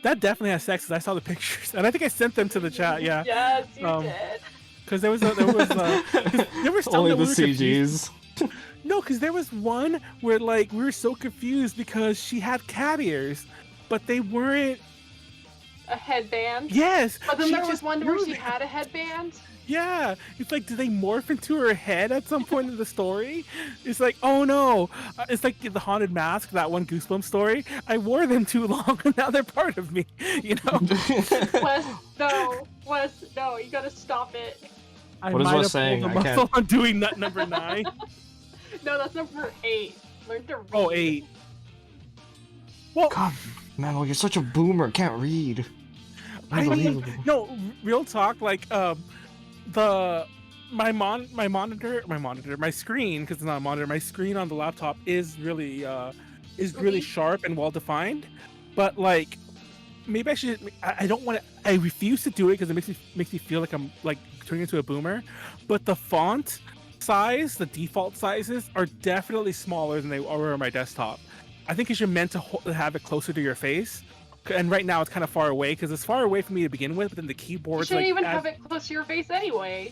that definitely has sex. 'Cause I saw the pictures, and I think I sent them to the chat. Yeah. Yes, you did. Because there were some Only that the we were confused. CGs. No, because there was one where like we were so confused because she had cat ears, but they weren't. A headband. Yes. But then she there was just one where grew she them. had a headband. Yeah, it's like, do they morph into her head at some point in the story? It's like, oh no, it's like the Haunted Mask, that one Goosebumps story. I wore them too long, and now they're part of me. Wes, no, you gotta stop it. What is might Wes have saying? pulled I the can't. muscle on doing nut number 9. No, that's number 8. Learn to read. Oh, 8. Well, God, Manuel, you're such a boomer. Can't read. I mean, Unbelievable. no, real talk. Like, my screen, because it's not a monitor. My screen on the laptop is really sharp and well defined. But like, maybe I should. I don't want to. I refuse to do it because it makes me feel like I'm like turning into a boomer. But the font size, the default sizes, are definitely smaller than they are on my desktop. I think you're meant to have it closer to your face. And right now it's kind of far away because it's far away from me to begin with. But then the keyboard's You shouldn't like even have it close to your face anyway.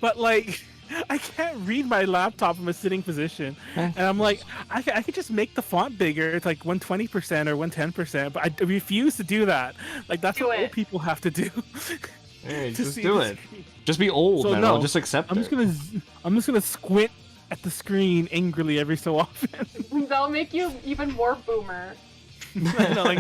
But like, I can't read my laptop from a sitting position, and I'm like, I could just make the font bigger. It's like 120% or 110%, but I refuse to do that. Like that's what old people have to do. Hey, to just see do the it. screen. Just be old, So man. no, Just accept I'm it. just gonna squint at the screen angrily every so often. That'll make you even more boomer. Like,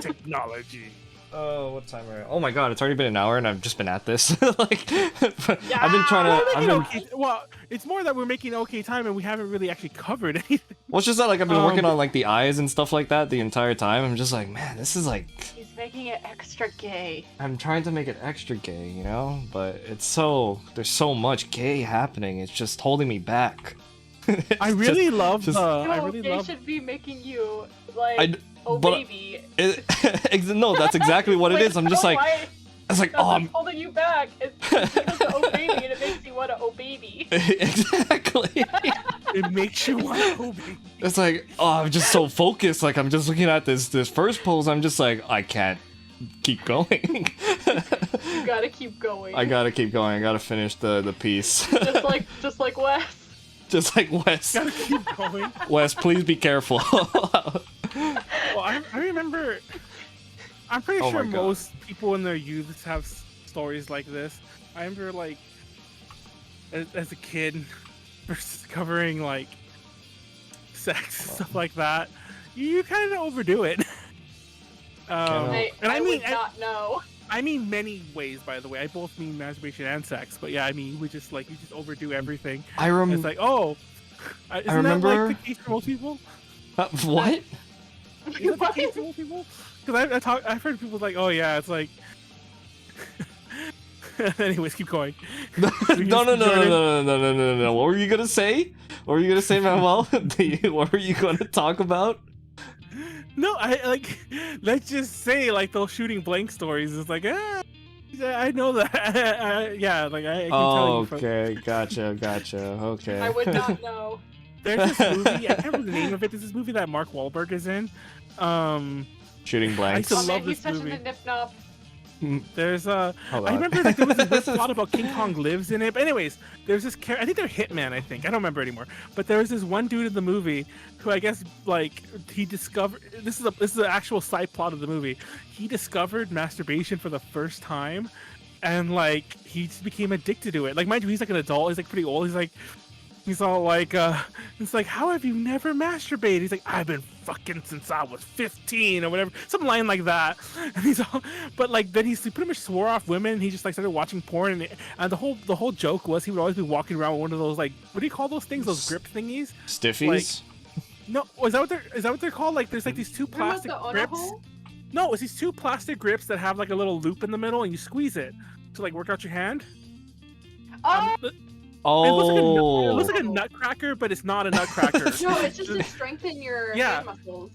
technology. Oh, what time are we? Oh my god, it's already been an hour and I've just been at this. Like, I've been trying to. Well, it's more that we're making okay time and we haven't really actually covered anything. Well, it's just that like I've been working on like the eyes and stuff like that the entire time. I'm just like, man, this is like. He's making it extra gay. I'm trying to make it extra gay, you know, but there's so much gay happening. It's just holding me back. I really love They should be making you like baby. No, that's exactly what it is. I'm just like, it's like, oh, I'm holding you back. It's because of oh baby, and it makes you want to oh baby. Exactly. It makes you want to oh baby. It's like, oh, I'm just so focused. Like I'm just looking at this first pose. I'm just like, I can't keep going. You gotta keep going. I gotta keep going. I gotta finish the piece. just like Wes. Just like Wes. Gotta keep going. Wes, please be careful. Well, I remember. I'm pretty Oh sure my God. most people in their youth have stories like this. I remember, like, as a kid, discovering like sex stuff like that. You kind of overdo it. I would not know. I mean many ways, by the way. I both mean masturbation and sex, but yeah, I mean you just overdo everything. It's like, oh, isn't I remember that like the case for most people? What? Is that the case for most people? Because I've heard people like, oh yeah, it's like. Anyways, keep going. No. What were you gonna say? What were you gonna say, Manuel? What were you gonna talk about? No, let's just say like those shooting blank stories. It's like, I know that. Yeah, like I can tell you. Okay, gotcha. Okay. I would not know. There's this movie. I can't remember the name of it. There's this movie that Mark Wahlberg is in. Shooting blanks. I used to love He's this such movie. a nip-nop. There's Hold I on. remember like there was this plot about King Kong lives in it. But anyways, there's this character. I think they're Hitman. I think I don't remember anymore. But there was this one dude in the movie who I guess like he discovered. This is an actual side plot of the movie. He discovered masturbation for the first time, and like he just became addicted to it. Like mind you, he's like an adult. He's like pretty old. He's all like, it's like, how have you never masturbated? He's like, I've been fucking since I was 15 or whatever, some line like that. And he's all, but like then he pretty much swore off women. And he just like started watching porn, and the whole joke was he would always be walking around with one of those like, what do you call those things? Those grip thingies? Stiffies? No, is that what they're called? Like there's like these two plastic grips. Hole? No, it's these two plastic grips that have like a little loop in the middle, and you squeeze it to like work out your hand. Oh. It looks like a nutcracker, but it's not a nutcracker. No, it's just to strengthen your hand muscles.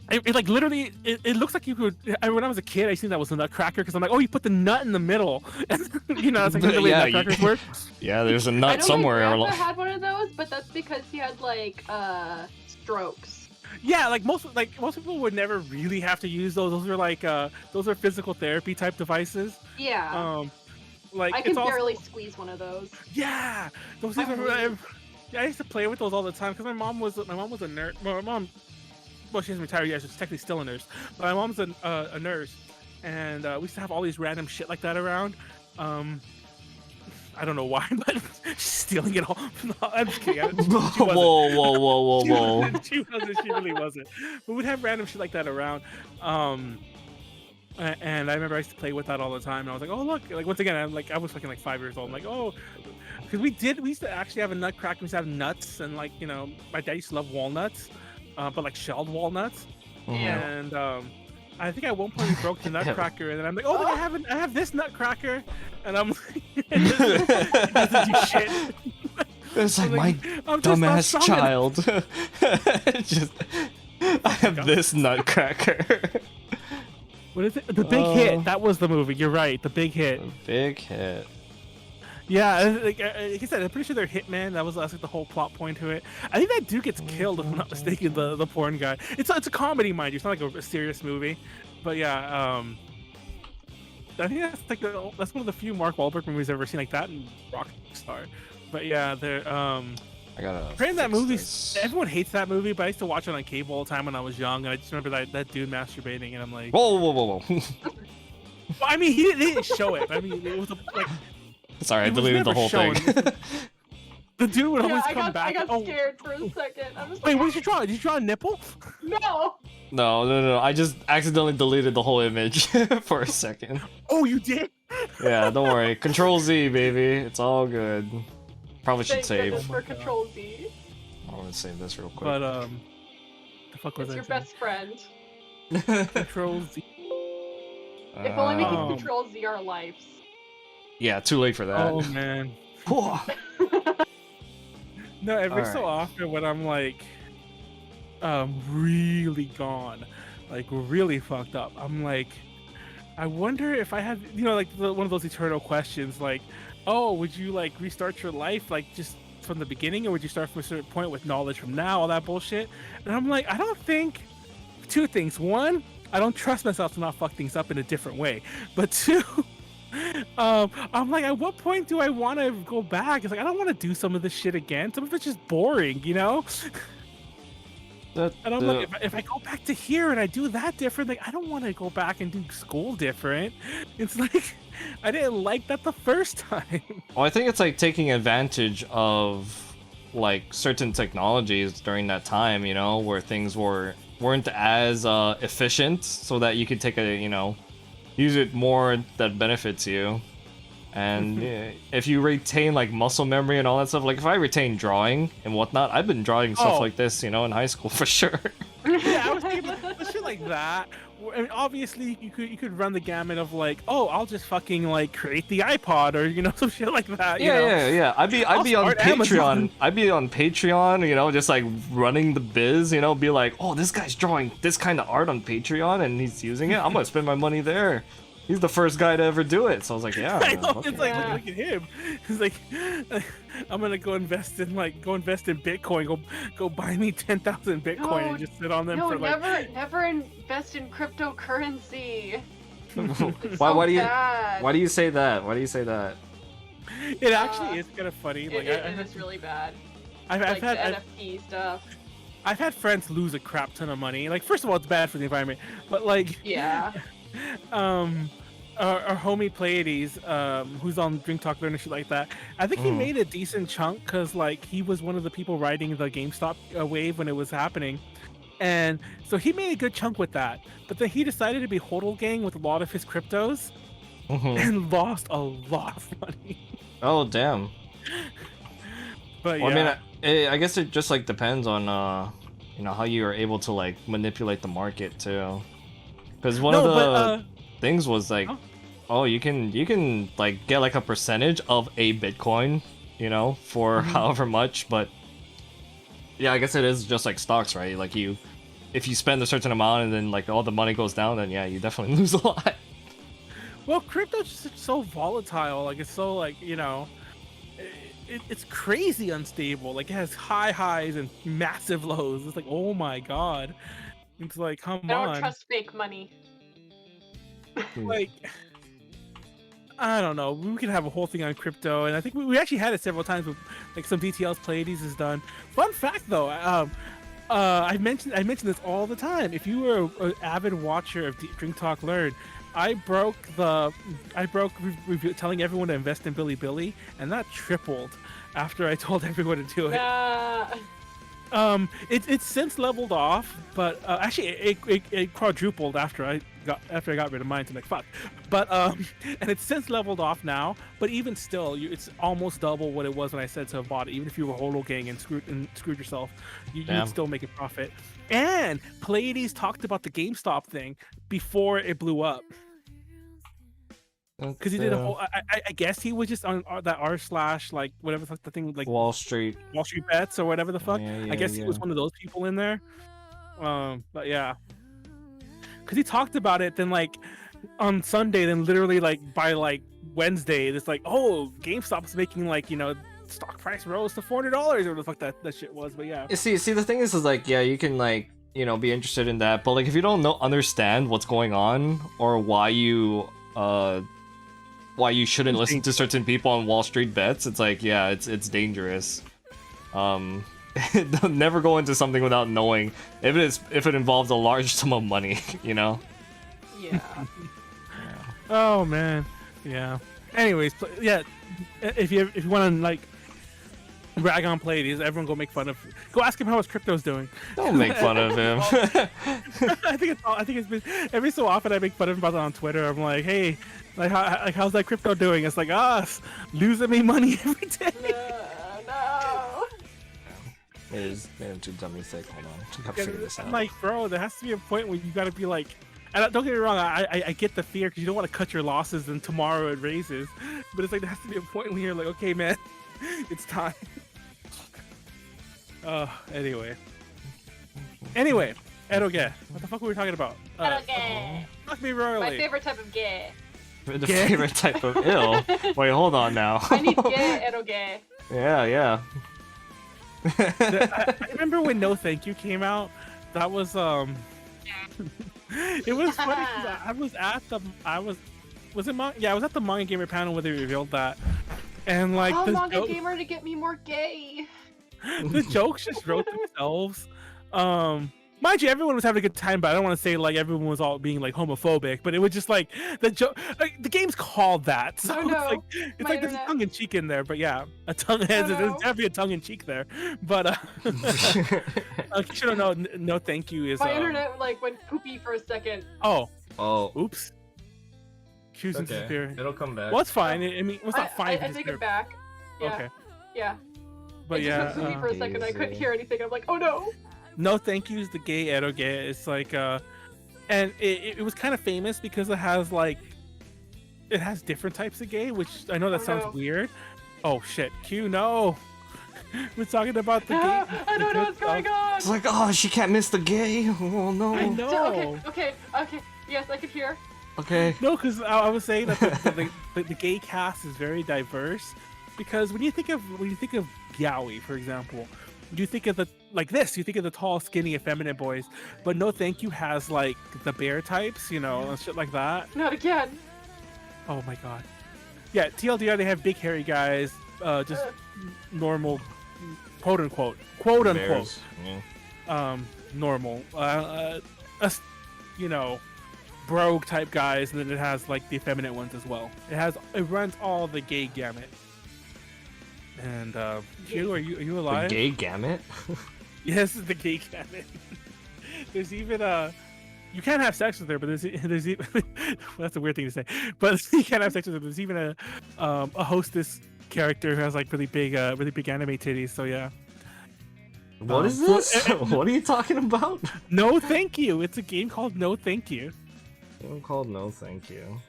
It like literally, it looks like you could. When I was a kid, I seen that was a nutcracker because I'm like, oh, you put the nut in the middle, and you know, that's like the way nutcrackers work. Yeah, there's a nut I know somewhere. My grandpa had one of those, but that's because he had like strokes. Yeah, like most people would never really have to use those. Those are like those are physical therapy type devices. Yeah. Like I can barely squeeze one of those. Yeah, those things are. I used to play with those all the time because my mom was a nurse. My mom, well, she hasn't retired yet. She's technically still a nurse, but my mom's a nurse, and we used to have all these random shit like that around. I don't know why, but she's stealing it all. No, I'm just kidding. Whoa. She really wasn't. But we'd have random shit like that around. And I remember I used to play with that all the time. And I was like, oh look, like once again, I was fucking like 5 years old. I'm like, oh, because we used to actually have a nutcracker. We used to have nuts, and like, you know, my dad used to love walnuts, but like shelled walnuts. Yeah. And I think at one point we broke the nutcracker, and then I'm like, oh look, I have this nutcracker, and I'm like, it doesn't do shit. It's like, my I'm just not dumbass strong child. Just, I have this nutcracker. What is it? The Big Hit. That was the movie. You're right. The Big Hit. Big hit. Yeah, like I said, I'm pretty sure they're hitmen. That's like the whole plot point to it. I think that dude gets killed, if I'm not mistaken. The porn guy. It's a comedy, mind you. It's not like a serious movie. But yeah, I think that's one of the few Mark Wahlberg movies I've ever seen like that, and Rockstar. But yeah, they're I gotta. apparently that movie. This. Everyone hates that movie, but I used to watch it on cable all the time when I was young, and I just remember that dude masturbating, and I'm like, Whoa. well, I mean, he didn't show it. I mean, it was like. Sorry, I It was deleted the never whole shown. thing. The dude would always I come back. got scared for a second. I was Wait, like, what did you draw? Did you draw a nipple? no. No. I just accidentally deleted the whole image for a second. Oh, you did? Yeah, don't worry. Control Z, baby. It's all good. Probably should Thank save. goodness for Oh my God. Control Z. I'm gonna save this real quick. But the fuck was It's I your saying? best friend. Control Z. If only we could Um, Control Z our lives. Yeah, too late for that. Oh man. No, every so often when I'm like, really gone, like really fucked up, I'm like, I wonder if I had, you know, like one of those eternal questions, like, oh, would you like restart your life like just from the beginning, or would you start from a certain point with knowledge from now, all that bullshit? And I'm like, I don't think. Two things. One, I don't trust myself to not fuck things up in a different way. But two, I'm like, at what point do I want to go back? It's like I don't want to do some of this shit again. Some of it's just boring, you know. And I'm like, if I go back to here and I do that different, like I don't want to go back and do school different. It's like I didn't like that the first time. Well, I think it's like taking advantage of like certain technologies during that time, you know, where things weren't as efficient, so that you could take use it more that benefits you. And yeah, if you retain like muscle memory and all that stuff, like if I retain drawing and whatnot, I've been drawing stuff like this, you know, in high school for sure. Yeah, I was thinking shit like that. I mean, obviously you could run the gamut of like, oh, I'll just fucking like create the iPod or you know some shit like that. Yeah. I'd be on start Patreon. Amazon. I'd be on Patreon, you know, just like running the biz, you know, be like, oh, this guy's drawing this kind of art on Patreon and he's using it. I'm gonna spend my money there. He's the first guy to ever do it. So I was like, yeah. I know, okay. it's like look at him. He's like, I'm gonna go invest in Bitcoin. Go buy me 10,000 Bitcoin and just sit on them No, for like. never invest in cryptocurrency. Why do you say that? Why do you say that? It actually is kind of funny. It is really bad. I've Like the had NFT stuff. I've had friends lose a crap ton of money. Like, first of all, it's bad for the environment, but like, Yeah. our homie Pleiades, who's on Drink Talk Learn and shit like that, I think he made a decent chunk because like he was one of the people riding the GameStop wave when it was happening, and so he made a good chunk with that. But then he decided to be hodl gang with a lot of his cryptos and lost a lot of money. Oh damn. But Well, yeah. I mean, I guess it just like depends on how you are able to like manipulate the market too. Because one of the things was like, oh, you can like get like a percentage of a Bitcoin, you know, for however much. But yeah, I guess it is just like stocks, right? Like if you spend a certain amount and then like all the money goes down, then yeah, you definitely lose a lot. Well, crypto's just so volatile. Like it's so like it's crazy unstable. Like it has high highs and massive lows. It's like, oh my god. It's like, come I don't on. trust fake money. Like, I don't know. We could have a whole thing on crypto, and I think we actually had it several times with like some DTLs Pleiades has done. Fun fact though, I mention this all the time. If you were an avid watcher of Drink Talk Learn, I broke telling everyone to invest in Billy, and that tripled after I told everyone to do it. It's since leveled off, but actually it quadrupled after I got rid of mine to like fuck. But and it's since leveled off now. But even still, it's almost double what it was when I said to have bought it. Even if you were holo gang and screwed yourself, you'd still make a profit. And Pleiades talked about the GameStop thing before it blew up. Because he did a whole. I guess he was just on that r/ like whatever the fuck the thing like Wall Street bets or whatever the fuck. Yeah, I guess he was one of those people in there. But yeah, because he talked about it. Then like on Sunday, then literally like by like Wednesday, it's like GameStop's making like stock price rose to $400 or whatever the fuck that shit was. But yeah, see the thing is like you can like be interested in that, but like if you don't understand what's going on or why you shouldn't listen to certain people on Wall Street bets, it's like it's dangerous. Never go into something without knowing if it involves a large sum of money, Yeah. Oh man, yeah. Anyways, yeah. If you want to like rag on Pleiades, everyone go ask him how his crypto's doing. Don't make fun of him. I think it's been every so often I make fun of him about it on Twitter. I'm like, hey, how's that crypto doing? It's like losing me money every day. No. Made him too dummy sick. Hold on, I gotta figure this out. I'm like, bro, there has to be a point where you gotta be like. And don't get me wrong, I get the fear because you don't want to cut your losses and tomorrow it raises. But it's like there has to be a point when you're like, okay, man, it's time. Anyway, Eroge, what the fuck were we talking about? Eroge. Fuck me royally. My favorite type of gay. The favorite type of ill. Wait, hold on now. I need gay, Eroge. Yeah. I remember when No Thank You came out. That was it was funny because I was at the I was at the Manga Gamer panel where they revealed that, and like Manga Gamer to get me more gay. The jokes just wrote themselves. Mind you, everyone was having a good time, but I don't want to say like everyone was all being like homophobic, but it was just like the joke. Like, the game's called that, so it's like there's a tongue in cheek in there. But yeah, there's definitely a tongue in cheek there. But you should know. No, thank you is my internet like went poopy for a second. Oh, oops. Choosing okay. disappear. It'll come back. Well, it's fine. I mean, it's not fine. I take it back. Yeah. Okay. Yeah. But it just went poopy for a second. I couldn't hear anything. I'm like, oh no. No Thank You is the gay Eroge. It's like and it was kind of famous because it has different types of gay, which I know that sounds weird. Oh shit, Q, no. We're talking about the gay. I don't know what's going on. It's like, she can't miss the gay. Oh no. I know. Okay. Yes, I can hear. Okay. No, because I was saying that the gay cast is very diverse. Because when you think of Yaoi, for example, you think of you think of the tall, skinny, effeminate boys, but No Thank You has like the bear types, and shit like that. Not again. Oh my god. Yeah, TLDR, they have big hairy guys, just normal, quote unquote, Bears. Yeah. normal, brogue type guys, and then it has like the effeminate ones as well. It runs all the gay gamut. And Kyuu, are you alive? The gay gamut? Yes, the gay gamut. There's even you can't have sex with her, but there's even that's a weird thing to say. But you can't have sex with her. There's even a hostess character who has like really big anime titties. So yeah. What is this? What are you talking about? No Thank You. It's a game called No Thank You. Game called No Thank You.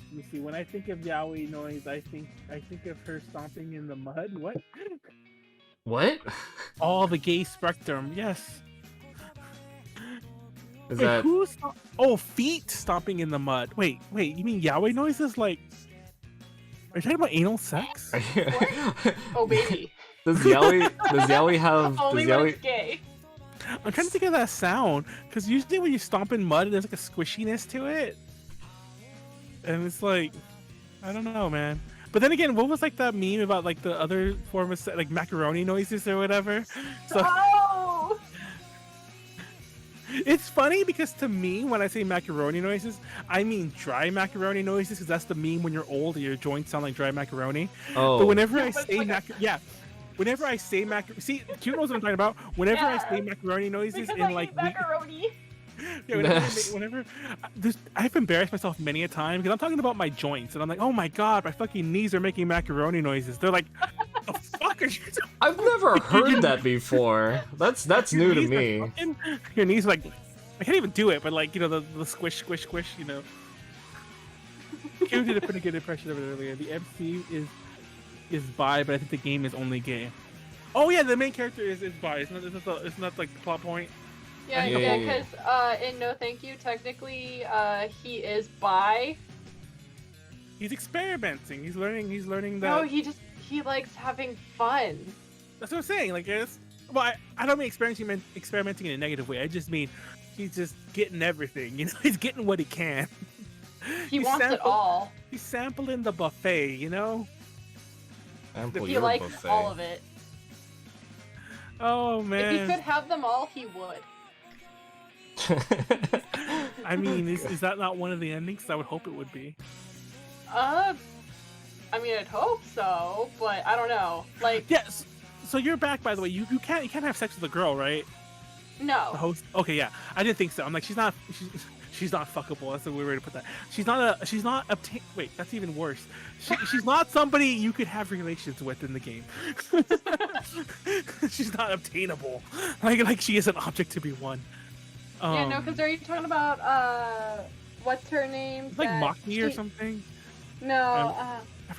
Let me see. When I think of Yaoi noise, I think of her stomping in the mud. What? What? All the gay spectrum. Yes. Is Wait, that? who's feet stomping in the mud? Wait. You mean Yaoi noises? Like, are you talking about anal sex? Oh baby. Does Yaoi have? Only when it's gay. I'm trying to think of that sound because usually when you stomp in mud, there's like a squishiness to it. And it's like, I don't know, man. But then again, what was like that meme about like the other form of like macaroni noises or whatever? So it's funny because to me, when I say macaroni noises, I mean dry macaroni noises because that's the meme when you're old and your joints sound like dry macaroni. Oh. But whenever I say whenever I say see, Q knows what I'm talking about. Whenever I say macaroni noises Because in I like eat macaroni. yeah, whenever I've embarrassed myself many a time because I'm talking about my joints and I'm like, oh my god, my fucking knees are making macaroni noises. They're like, the fuck are you doing? I've never heard that before. That's new to me. Your knees are like, I can't even do it, but like, you know, the squish, squish, squish, you know. Q did a pretty good impression of it earlier. The MC is bi, but I think the game is only gay. Oh yeah, the main character is bi. It's not like the plot point. Yeah, because in No Thank You, technically, he is bi. He's experimenting. He's learning that. No, he likes having fun. That's what I'm saying. Like, I don't mean experimenting in a negative way. I just mean he's just getting everything. You know, he's getting what he can. He wants it all. He's sampling the buffet. You know. He likes all of it. Oh man! If he could have them all, he would. I mean, is that not one of the endings? I would hope it would be. I mean, I'd hope so, but I don't know. Like, yes. So you're back, by the way. You can't have sex with a girl, right? No. The host. Okay, yeah. I didn't think so. I'm like, she's not fuckable. That's a weird way to put that. She's not obtain. Wait, that's even worse. She's not somebody you could have relations with in the game. She's not obtainable. Like she is an object to be won. Yeah, no, because are you talking about what's her name? Like Maki or something? No,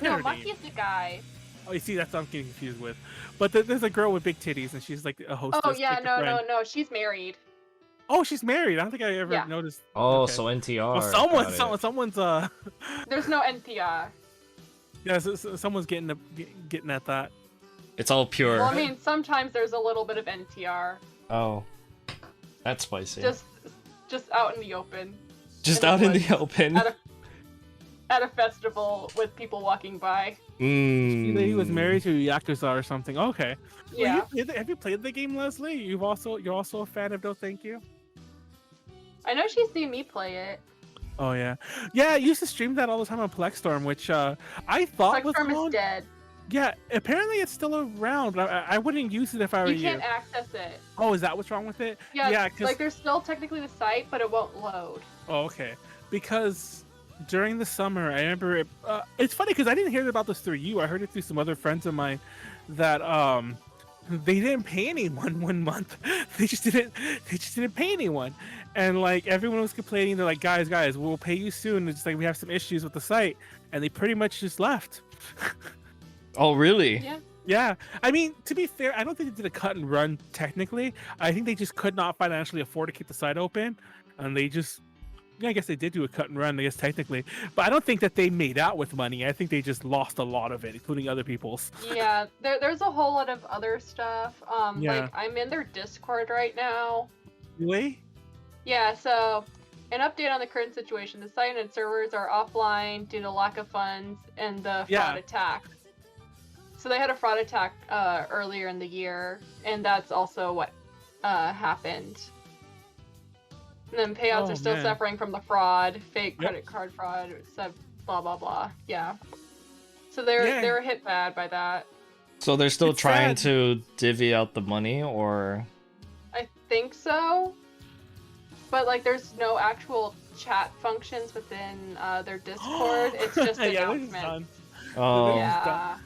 no, name. Maki's the guy. Oh, you see, that's what I'm getting confused with. But there's a girl with big titties, and she's like a hostess. Oh yeah, like no, she's married. Oh, she's married. I don't think I ever noticed. Oh, okay. so NTR. Oh, someone's There's no NTR. Yeah, someone's getting at that. It's all pure. Well, I mean, sometimes there's a little bit of NTR. Oh, that's spicy. Just out in the open. Just out in the open. At a festival with people walking by. He was married to Yakuza or something. Okay. Yeah. Well, have you played the game, Leslie? You're also a fan of No Thank You? I know she's seen me play it. Oh yeah. Yeah, I used to stream that all the time on Plexstorm, which I thought was Plexstorm is dead. Yeah, apparently it's still around. I wouldn't use it if I were you. You can't access it. Oh, is that what's wrong with it? Yeah, like there's still technically the site, but it won't load. Oh, okay. Because during the summer, I remember it. It's funny because I didn't hear about this through you. I heard it through some other friends of mine that they didn't pay anyone 1 month. They just didn't pay anyone, and like everyone was complaining. They're like, guys, we'll pay you soon. It's like we have some issues with the site, and they pretty much just left. Oh, really? Yeah. Yeah. I mean, to be fair, I don't think they did a cut and run technically. I think they just could not financially afford to keep the site open, and they just. Yeah, I guess they did do a cut and run, I guess, technically. But I don't think that they made out with money. I think they just lost a lot of it, including other people's. Yeah, there's a whole lot of other stuff. Like, I'm in their Discord right now. Really? Yeah, so, an update on the current situation. The site and servers are offline due to lack of funds and the fraud attack. So they had a fraud attack earlier in the year, and that's also what happened. And then payouts are still suffering from the fraud, fake credit card fraud, blah blah blah. Yeah. So they're hit bad by that. So they're still trying to divvy out the money, or? I think so. But like, there's no actual chat functions within their Discord. It's just announcements. Oh. Yeah.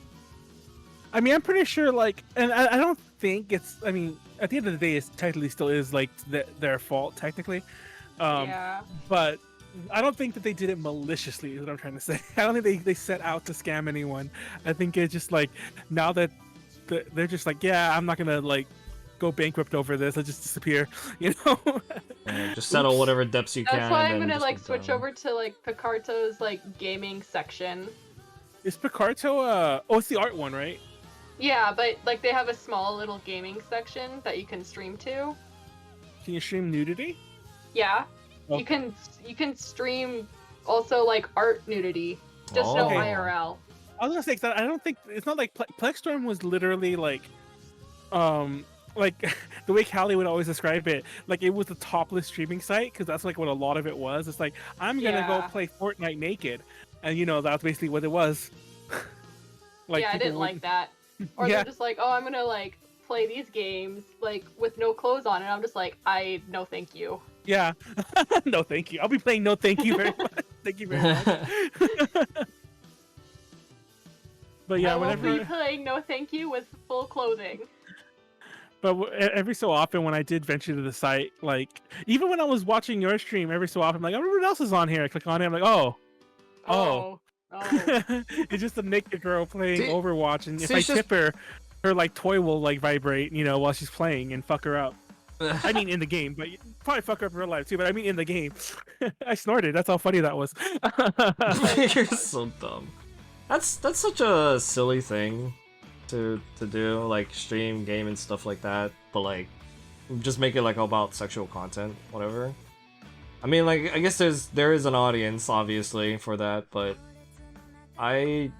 I mean, I'm pretty sure, like, and I don't think it's. I mean, at the end of the day, it technically still is like their fault, technically. Yeah. But I don't think that they did it maliciously. Is what I'm trying to say. I don't think they set out to scam anyone. I think it's just like now that they're just like, yeah, I'm not gonna like go bankrupt over this. I'll just disappear. You know. Yeah, just settle whatever debts you can. That's why I'm gonna like switch over to like Picarto's like gaming section. Is Picarto? Oh, it's the art one, right? Yeah, but like they have a small little gaming section that you can stream to. Can you stream nudity? Yeah. Oh. You can stream also like art nudity. Just no IRL. I was gonna say that I don't think it's not like Plexstorm was literally like the way Callie would always describe it, like it was the topless streaming site because that's like what a lot of it was. It's like I'm gonna go play Fortnite naked, and you know that's basically what it was. Like, yeah, I didn't like that. Or Yeah. they're just like, oh, I'm gonna like play these games like with no clothes on, and I'm just like, no, thank you. Yeah. No, thank you. I'll be playing no thank you very much. Thank you very much. But yeah, I will whenever. be playing no thank you with full clothing. But every so often when I did venture to the site, like even when I was watching your stream, every so often I'm like, oh, what else is on here? I click on it, I'm like, oh. Oh. It's just a naked girl playing See- Overwatch, and if see, I it's just- tip her, her like toy will like vibrate, while she's playing and fuck her up. I mean, in the game, but probably fuck her up in real life too. But I mean, in the game, I snorted. That's how funny that was. You're so dumb. That's such a silly thing to do, like stream, game, and stuff like that. But like, just make it like about sexual content, whatever. I mean, like, I guess there is an audience, obviously, for that, but I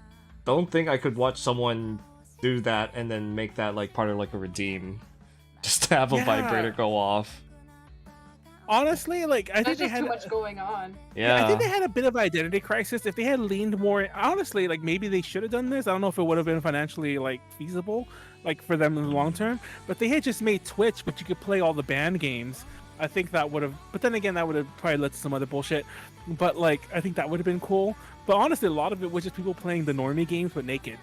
don't think I could watch someone do that and then make that like part of like a redeem, just to have a vibrator go off. Honestly, like I think There's they just had too much going on. I think they had a bit of identity crisis. If they had leaned more, honestly, like maybe they should have done this. I don't know if it would have been financially like feasible, like for them in the long term. But they had just made Twitch, but you could play all the banned games. I think that would have. But then again, that would have probably led to some other bullshit. But like, I think that would have been cool. But honestly, a lot of it was just people playing the normie games but naked.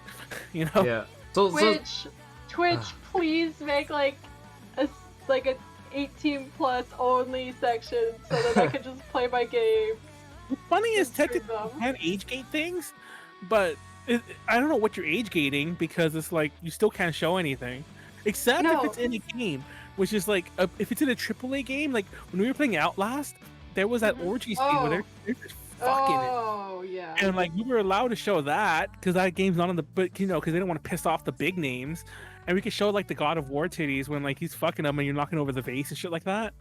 Yeah. Twitch, please make like a 18 plus only section so that I can just play my game. What's funny is Stream technically them. you can age gate things, but I don't know what you're age gating because it's like you still can't show anything, except if No. it's in a game, which is like if it's in a AAA game. Like when we were playing Outlast, there was that Mhm. orgy scene where they're just fucking it. Oh yeah. And like we were allowed to show that because that game's not on the, but because they didn't want to piss off the big names, and we could show like the God of War titties when like he's fucking them and you're knocking over the vase and shit like that.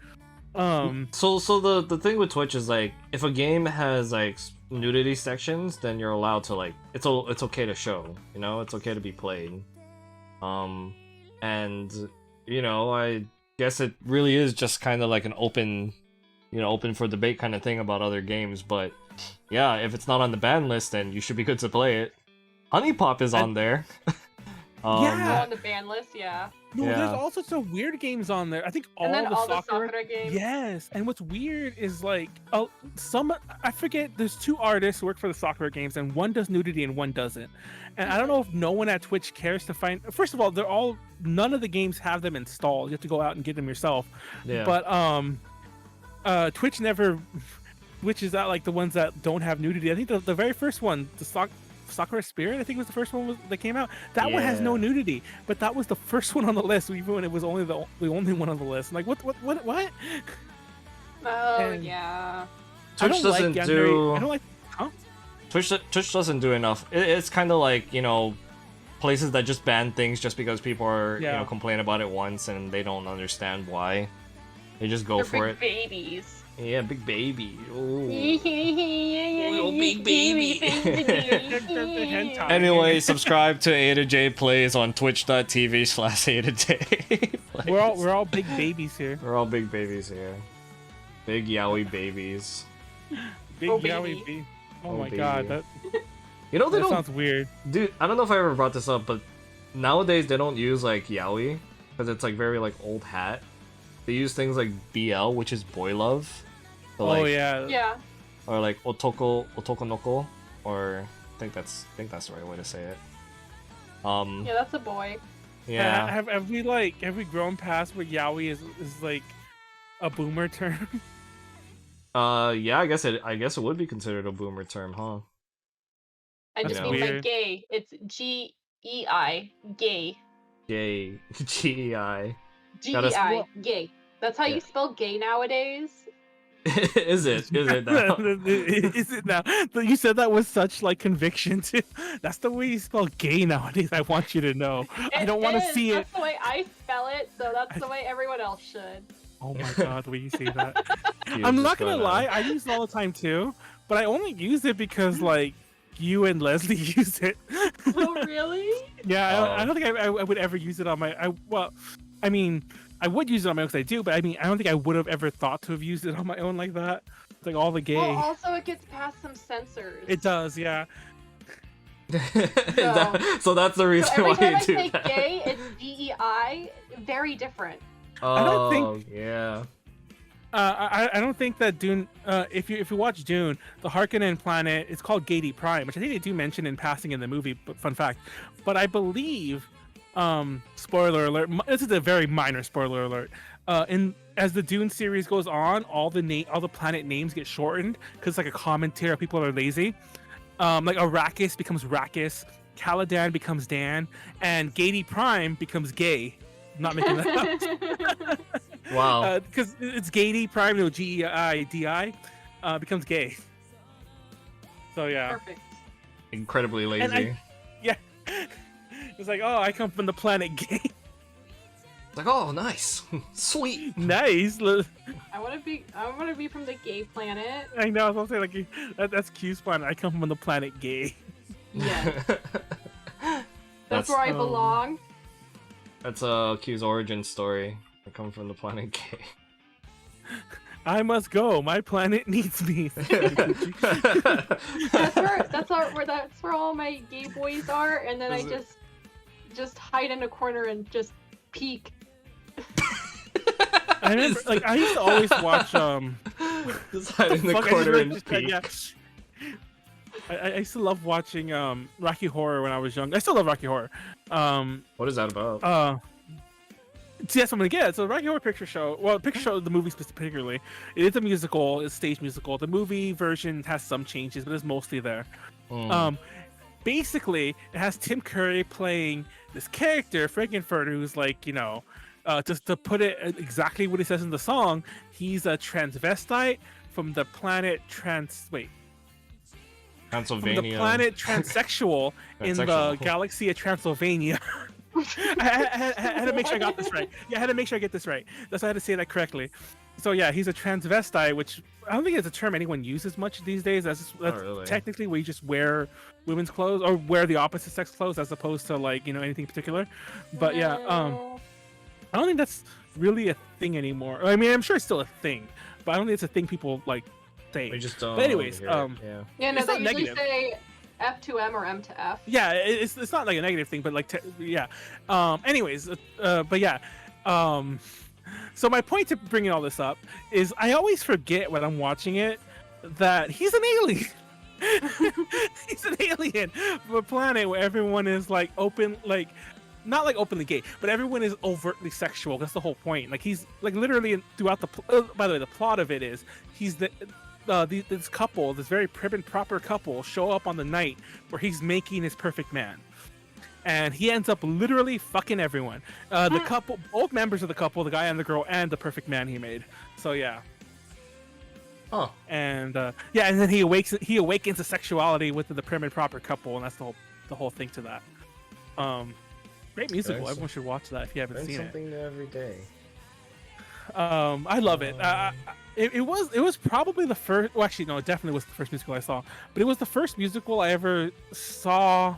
So the thing with Twitch is like if a game has like nudity sections, then you're allowed to like it's okay to show, it's okay to be played. And I guess it really is just kind of like an open for debate kind of thing about other games, but yeah, if it's not on the ban list, then you should be good to play it. Honey Pop is on there. Yeah. On the ban list, yeah. No, Yeah. there's all sorts of weird games on there. I think all And then the all soccer. the soccer games. Yes, and what's weird is like I forget. There's two artists who work for the soccer games, and one does nudity and one doesn't. And I don't know if no one at Twitch cares to find. First of all, none of the games have them installed. You have to go out and get them yourself. Yeah. But Twitch never switches out like the ones that don't have nudity. I think the very first one, the Sakura Spirit, I think was the first one that came out. That one has no Yeah. nudity, but that was the first one on the list, even when it was only the only one on the list. I'm like, what? Oh And- yeah. Twitch I don't doesn't like gender. do. I don't like. Twitch doesn't do enough. It's kind of like places that just ban things just because people are complain about it once and they don't understand why. They just go They're for big it. babies. Yeah, big baby. Ooh. Oh, big baby. Hentai. Anyway, subscribe to Ada J Plays on twitch.tv/Ada J. We're all big babies here. We're all big babies here. Big yaoi babies. Big Oh, yaoi baby. baby. Oh, Oh, my baby. god, that They don't. sounds weird. Dude, I don't know if I ever brought this up, but nowadays they don't use like yaoi because it's like very like old hat. They use things like BL, which is boy love. So, Oh like, yeah. Yeah. Or like otokonoko, or I think that's the right way to say it. Yeah, that's a boy. Yeah. Have we grown past where yaoi is like a boomer term? Yeah, I guess it would be considered a boomer term, huh? I That's just mean like weird. gay. It's GEI, gay. Gay. GEI. GEI, gay. That's how Yeah. you spell gay nowadays. Is it now? Is it now? You said that with such like conviction too. That's the way you spell gay nowadays. I want you to know. I don't want to is. see it. That's the way I spell it, so that's the way everyone else should. Oh my god, the way you say that. You're I'm just not gonna gonna- lie, I use it all the time too, but I only use it because like you and Leslie use it. Oh really? Yeah, I Oh. don't think I would ever use it on my. I mean, I would use it on my own 'cause I do, but I mean, I don't think I would have ever thought to have used it on my own like that. It's like all the gay. Well, also it gets past some censors. It does, yeah. So that's the reason every why time you I do say that. gay, it's GEI. Very different. Oh, I don't think- yeah. I don't think that Dune. If you watch Dune, the Harkonnen planet is called Gedi Prime, which I think they do mention in passing in the movie. But fun fact. But I believe, spoiler alert. This is a very minor spoiler alert. As the Dune series goes on, all the planet names get shortened because it's like a commentary. People are lazy. Like Arrakis becomes Rakis, Caladan becomes Dan, and Gedi Prime becomes Gay. I'm not making that up. Wow. Because it's Gedi Prime, GEIDI, becomes gay. So yeah. Perfect. Incredibly lazy. Yeah. It's like, oh, I come from the planet gay. It's like, oh, nice. Sweet. Nice. I want to be from the gay planet. I know. I was gonna say like that's Kyuu's planet. I come from the planet gay. Yes. That's where I belong. That's Kyuu's origin story. I come from the planet gay. I must go. My planet needs me. That's where all my gay boys are, and then I just hide in a corner and just peek. I remember, like, I used to always watch Just hide in the corner and peek. Yeah. I used to love watching Rocky Horror when I was young. I still love Rocky Horror. What is that about? See, that's what I'm gonna get. So the Rocky Horror Picture Show, well, Picture Show, the movie particularly, it is a musical, it's a stage musical. The movie version has some changes, but it's mostly there. Basically, it has Tim Curry playing this character, Frankenfurter, who's like, just to put it exactly what he says in the song, he's a transvestite from the planet Transylvania. From the planet transsexual in the galaxy of Transylvania. I had to make sure I got this right. Yeah, I had to make sure I get this right. That's why I had to say that correctly. So yeah, he's a transvestite, which I don't think it's a term anyone uses much these days. That's really. Technically where you just wear women's clothes or wear the opposite sex clothes as opposed to like, anything particular. But yeah, I don't think that's really a thing anymore. I mean, I'm sure it's still a thing, but I don't think it's a thing people like say. We just don't. But anyways, no, it's they not usually negative. say F to M or M to F. Yeah, it's not like a negative thing, but like yeah. Anyways, but yeah. So my point to bringing all this up is I always forget when I'm watching it that he's an alien. He's an alien from a planet where everyone is like open, like not like openly gay, but everyone is overtly sexual. That's the whole point. Like he's like literally throughout the. By the way, the plot of it is he's this couple, this very prim and proper couple, show up on the night where he's making his perfect man. And he ends up literally fucking everyone. The couple, both members of the couple, the guy and the girl, and the perfect man he made. So yeah. Oh. And yeah, and then he awakens to sexuality with the prim and proper couple, and that's the whole thing to that. Great musical. Okay, Everyone should watch that if you haven't seen something new every day. I love it. It was probably the first. Well, actually, no, it definitely was the first musical I saw. But it was the first musical I ever saw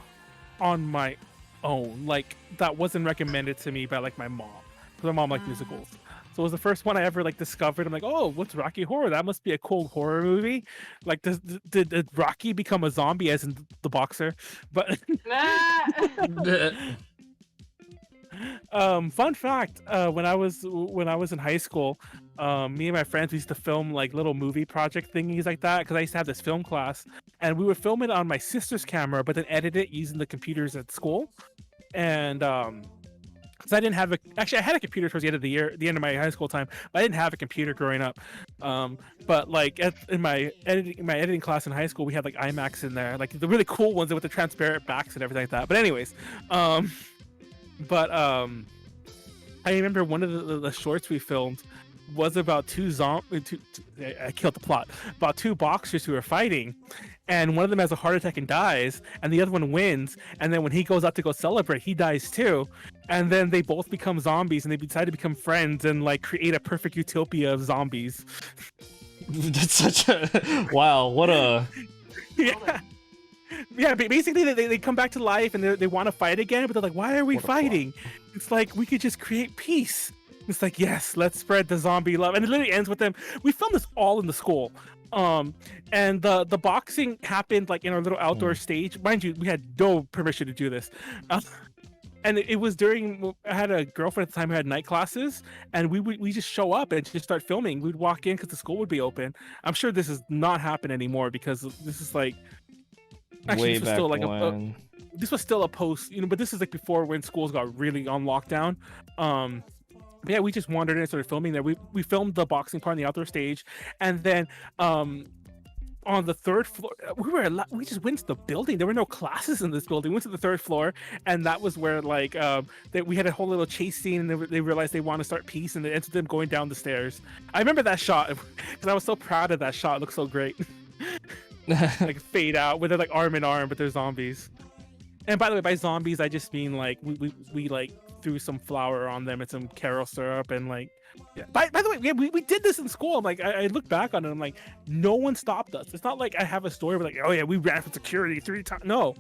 on my own. Like that wasn't recommended to me by like my mom, because my mom liked musicals. So it was the first one I ever like discovered. I'm like, oh, what's Rocky Horror? That must be a cool horror movie. Like, did Rocky become a zombie as in the boxer? But fun fact, when I was in high school, me and my friends used to film like little movie project thingies like that, because I used to have this film class, and we would film it on my sister's camera but then edit it using the computers at school. And because I didn't have I had a computer towards the end of the end of my high school time, but I didn't have a computer growing up. But like in my editing class in high school, we had like IMAX in there, like the really cool ones with the transparent backs and everything like that. But anyways, I remember one of the shorts we filmed was about I killed the plot. About two boxers who are fighting, and one of them has a heart attack and dies, and the other one wins. And then when he goes out to go celebrate, he dies too. And then they both become zombies, and they decide to become friends and like create a perfect utopia of zombies. That's such a wow! What a yeah. Yeah, basically they come back to life and they want to fight again, but they're like, why are we fighting? It's like, we could just create peace. It's like, yes, let's spread the zombie love. And it literally ends with them. We filmed this all in the school. And the boxing happened like in our little outdoor stage. Mind you, we had no permission to do this. And it was during, I had a girlfriend at the time who had night classes, and we just show up and just start filming. We'd walk in because the school would be open. I'm sure this is not happen anymore because this is like actually Way this was back still like when. this was still a post, you know, but this is like before when schools got really on lockdown. But yeah, we just wandered in and started filming there. We filmed the boxing part on the outdoor stage, and then on the third floor, we just went to the building. There were no classes in this building. We went to the third floor, and that was where like we had a whole little chase scene, and they realized they want to start peace, and it ended them going down the stairs. I remember that shot because I was so proud of that shot. It looked so great. Like fade out where they're like arm in arm, but they're zombies. And by the way, by zombies, I just mean like we like threw some flour on them and some carob syrup and like. Yeah. By the way, yeah, we did this in school. I'm like, I look back on it. I'm like, no one stopped us. It's not like I have a story where like, oh yeah, we ran for security 3 times. No,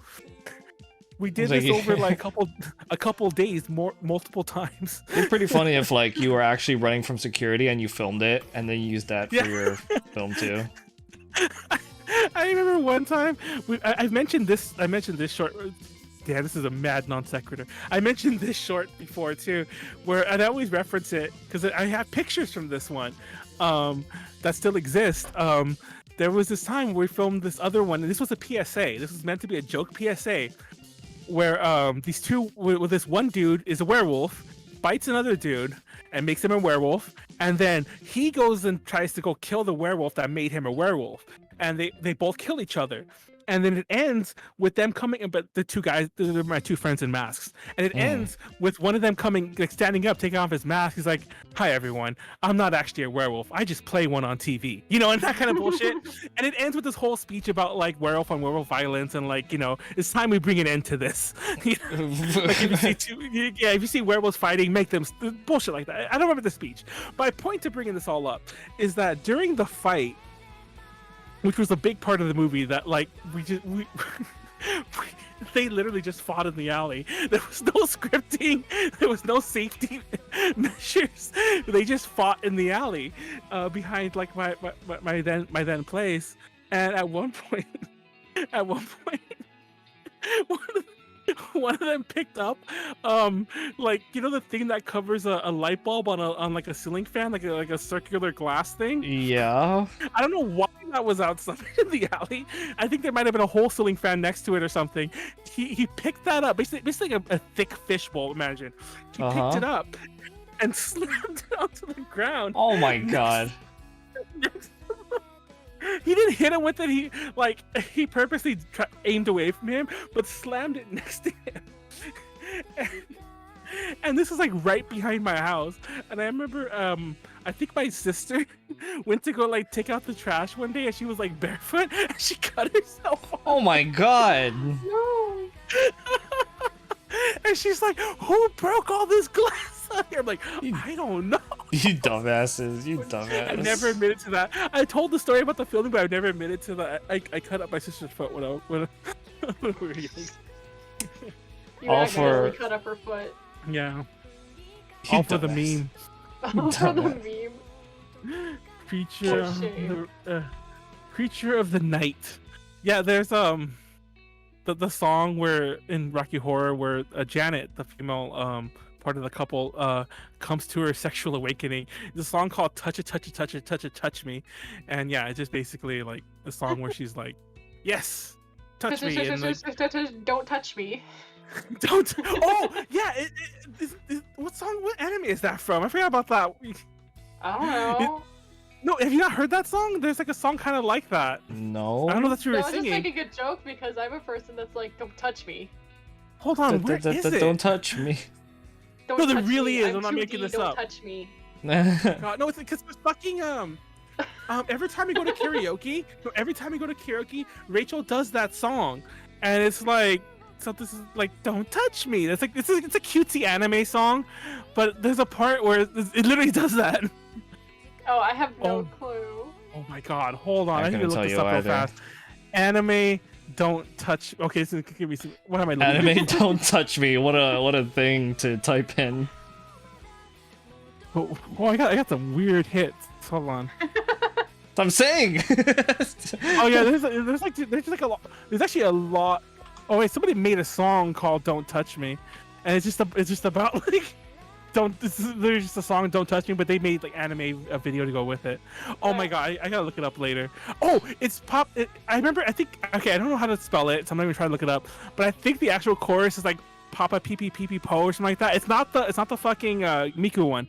we did this over like a couple days, multiple times. It's pretty funny if like you were actually running from security and you filmed it and then you used that for your film too. I remember one time I mentioned this short. Yeah, this is a mad non sequitur. I mentioned this short before too, where I always reference it because I have pictures from this one that still exist. There was this time where we filmed this other one, and this was a PSA. This was meant to be a joke PSA, where these two, with this one dude is a werewolf, bites another dude, and makes him a werewolf, and then he goes and tries to go kill the werewolf that made him a werewolf, and they both kill each other. And then it ends with them coming, but the two guys, they're my two friends in masks. And it ends with one of them coming, like standing up, taking off his mask. He's like, "Hi everyone, I'm not actually a werewolf. I just play one on TV." You know, and that kind of bullshit. And it ends with this whole speech about like werewolf on werewolf violence and like, you know, it's time we bring an end to this. You know? Like if you see werewolves fighting, make them bullshit like that. I don't remember the speech. My point to bringing this all up is that during the fight, which was a big part of the movie, that like they literally just fought in the alley. There was no scripting, there was no safety measures. They just fought in the alley behind like my then place. And at one point one of them picked up like, you know, the thing that covers a light bulb on like a ceiling fan, like a circular glass thing. Yeah, I don't know why that was outside in the alley. I think there might have been a whole ceiling fan next to it or something. He picked that up, basically like a thick fishbowl, imagine. He picked it up and slammed it onto the ground. Oh my god. He didn't hit him with it. He purposely aimed away from him, but slammed it next to him. And this is like right behind my house. And I remember, I think my sister went to go like take out the trash one day, and she was like barefoot, and she cut herself off. Oh my god. No. And she's like, "Who broke all this glass out here?" I'm like, I don't know. You dumbasses, you dumbass. I never admitted to that. I told the story about the filming, but I never admitted to that. I cut up my sister's foot when we were young. You accidentally cut up her foot. Yeah. You All for the dumbass. meme. All for the meme. Creature of the night. Yeah, there's the song where in Rocky Horror where Janet, the female part of the couple, comes to her sexual awakening. It's a song called Touch It, Touch It, Touch It, Touch It, Touch Me. And yeah, it's just basically like the song where she's like, yes, touch me. And like, don't touch me. Don't. Oh yeah. What anime is that from? I forgot about that. I don't know. No, have you not heard that song? There's like a song kind of like that. No. I don't know that you were I was singing. just making a joke because I'm a person that's like, don't touch me. Hold on, where is it? Don't touch me. Don't No, there touch really me. is. I'm not 2D, making this don't up. touch me. God, no, it's because we're fucking every time we go to karaoke, Rachel does that song, and it's like, so this is like, don't touch me. It's like it's a cutesy anime song, but there's a part where it literally does that. Oh, I have no clue. Oh my god, hold on. I need to look tell this you up real either. fast. Anime, don't touch. Okay, so give me some. What am I looking Anime, don't touch me. What a thing to type in. Oh, I got some weird hits. Hold on. I'm saying. Oh yeah, there's actually a lot. Oh wait, somebody made a song called "Don't Touch Me," and it's just about like there's just a song "Don't Touch Me," but they made like a video to go with it. Oh my god, I gotta look it up later. Oh, it's pop. I remember. I think okay, I don't know how to spell it, so I'm not even trying to look it up. But I think the actual chorus is like Papa Pee Pee Pee Pee Po or something like that. It's not the fucking Miku one,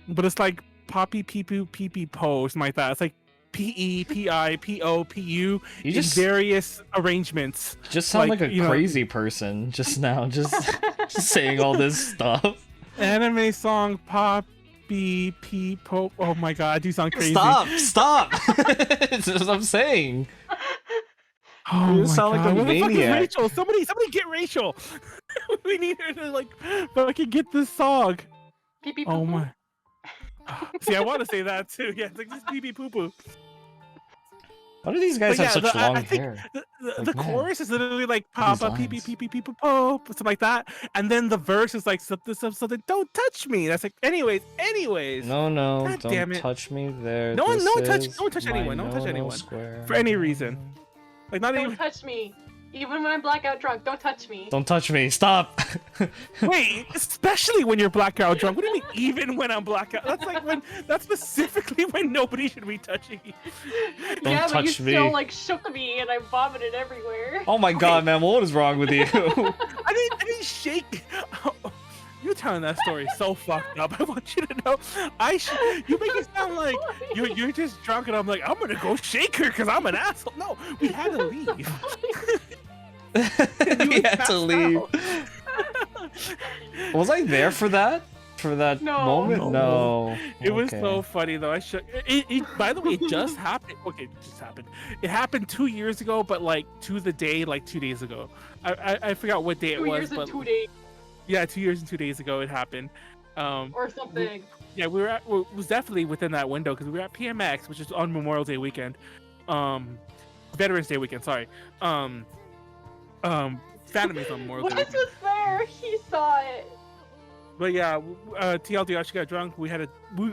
but it's like Poppy Pee Pee Pee Pee Po or something like that. It's like PEPIPOPU in various arrangements. Just sound like a crazy person just now, just saying all this stuff. Anime song Poppy Pee Po. Oh my god, I do sound crazy. Stop! That's what I'm saying. Oh You my sound god. like a Where the fuck is maniac. Rachel? Somebody get Rachel. We need her to like fucking get this song. Pee pee Oh poo my. See, I want to say that too. Yeah, it's like just pee pee poo poo. Why do these guys have such long hair? The chorus is literally like Papa Pee Pee Pee Pee Pee Po, something like that, and then the verse is like something. Don't touch me. That's like anyways. No, God don't damn it. touch me there. Don't touch my anyone. Don't touch no-no anyone square. for any reason. Like not Don't even. touch me. Even when I'm blackout drunk, don't touch me. Don't touch me. Stop. Wait, especially when you're blackout drunk. What do you mean? Even when I'm blackout? That's like when. That's specifically when nobody should be touching you. Yeah, but you touch me. still like shook me and I vomited everywhere. Oh my god, man, what is wrong with you? I didn't shake. You're telling that story so fucked up. I want you to know. You make it sound like you're just drunk, and I'm like, I'm gonna go shake her because I'm an asshole. No, we had to leave. We had to leave. Was I there for that? For that moment? No. It was so funny though. I shook. By the way, it just happened. Okay, it just happened. It happened 2 years ago, but like to the day, like 2 days ago. I forgot what day it was. 2 years but and 2 days. Yeah, 2 years and 2 days ago it happened. Or something. It was definitely within that window because we were at PMX, which is on Memorial Day weekend. Veterans Day weekend, sorry. Phantom is on Memorial Day. Wes was there. He saw it. But yeah, TLD actually got drunk. We had to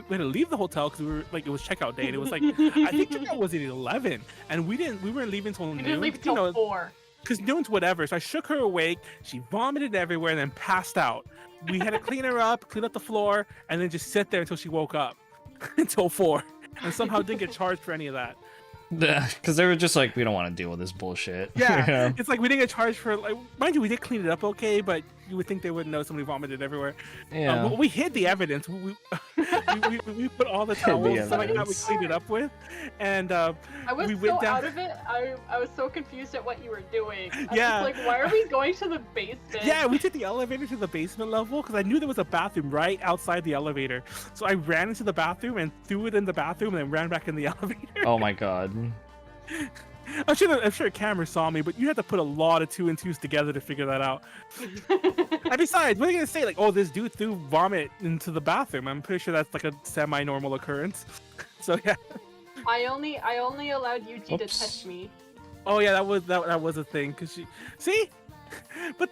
leave the hotel because we were like it was checkout day, and it was like I think checkout was at 11, and we weren't leaving until noon. We didn't leave until 4. Because noon's whatever. So I shook her awake. She vomited everywhere and then passed out. We had to clean her up, clean up the floor, and then just sit there until she woke up until 4, and somehow didn't get charged for any of that. Because they were just like, we don't want to deal with this bullshit. Yeah, you know? It's like we didn't get charged for like, mind you, we did clean it up okay, but you would think they wouldn't know somebody vomited everywhere. Yeah. We hid the evidence. We put all the towels so like that we cleaned it up with, and I was we so went down. out of it. I was so confused at what you were doing. I Yeah. was like, why are we going to the basement? Yeah, we took the elevator to the basement level because I knew there was a bathroom right outside the elevator. So I ran into the bathroom and threw it in the bathroom and then ran back in the elevator. Oh my god. I'm sure a camera saw me, but you had to put a lot of 2 and 2s together to figure that out. And besides, what are you gonna say? Like, oh, this dude threw vomit into the bathroom. I'm pretty sure that's like a semi-normal occurrence. So yeah. I only allowed Yuji to touch me. Oh yeah, that was a thing. Cause she see. But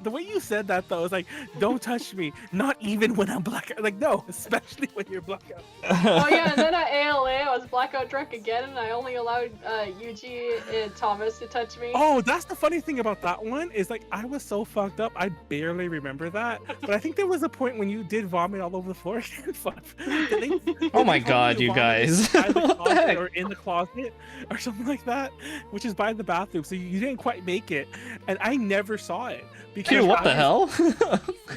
the way you said that though is like, don't touch me, not even when I'm blackout. Like, no, especially when you're blackout. Oh yeah, and then at ALA I was blackout drunk again, and I only allowed Yuji and Thomas to touch me. Oh, that's the funny thing about that one is like I was so fucked up, I barely remember that. But I think there was a point when you did vomit all over the floor again. Oh my god, you guys! By the What the closet heck? or in the closet or something like that, which is by the bathroom. So you didn't quite make it, and I never saw it because Kyuu, what the hell?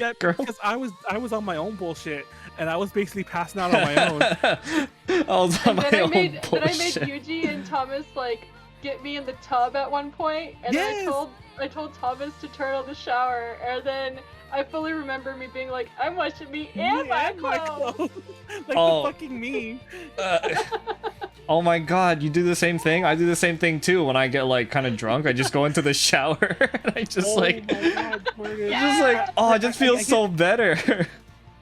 Yeah, Girl. because I was on my own bullshit, and I was basically passing out on my own. I was on my Then I own made bullshit. Yuji and Thomas like get me in the tub at one point, and Yes! I told Thomas to turn on the shower, and then I fully remember me being like, I'm washing me and my clothes. Like Oh. the fucking me. Oh my god, you do the same thing? I do the same thing too when I get like kind of drunk. I just go into the shower and I just My God, Jordan. just like, oh, it just feels so better.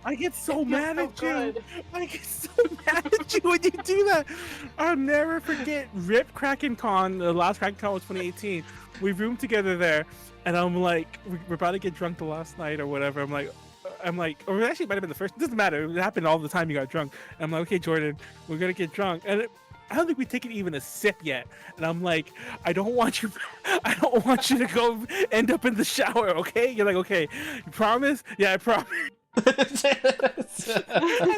I get so mad so at you. good. I get so mad at you when you do that. I'll never forget Rip Kraken Con. The last Kraken Con was 2018. We roomed together there, and I'm like, we're about to get drunk the last night or whatever. I'm like, or actually it might have been the first. It doesn't matter. It happened all the time you got drunk. And I'm like, okay, Jordan, we're gonna get drunk. And I don't think we've taken even a sip yet. And I'm like, I don't want you to go end up in the shower, okay? You're like, okay, you promise? Yeah, I promise. And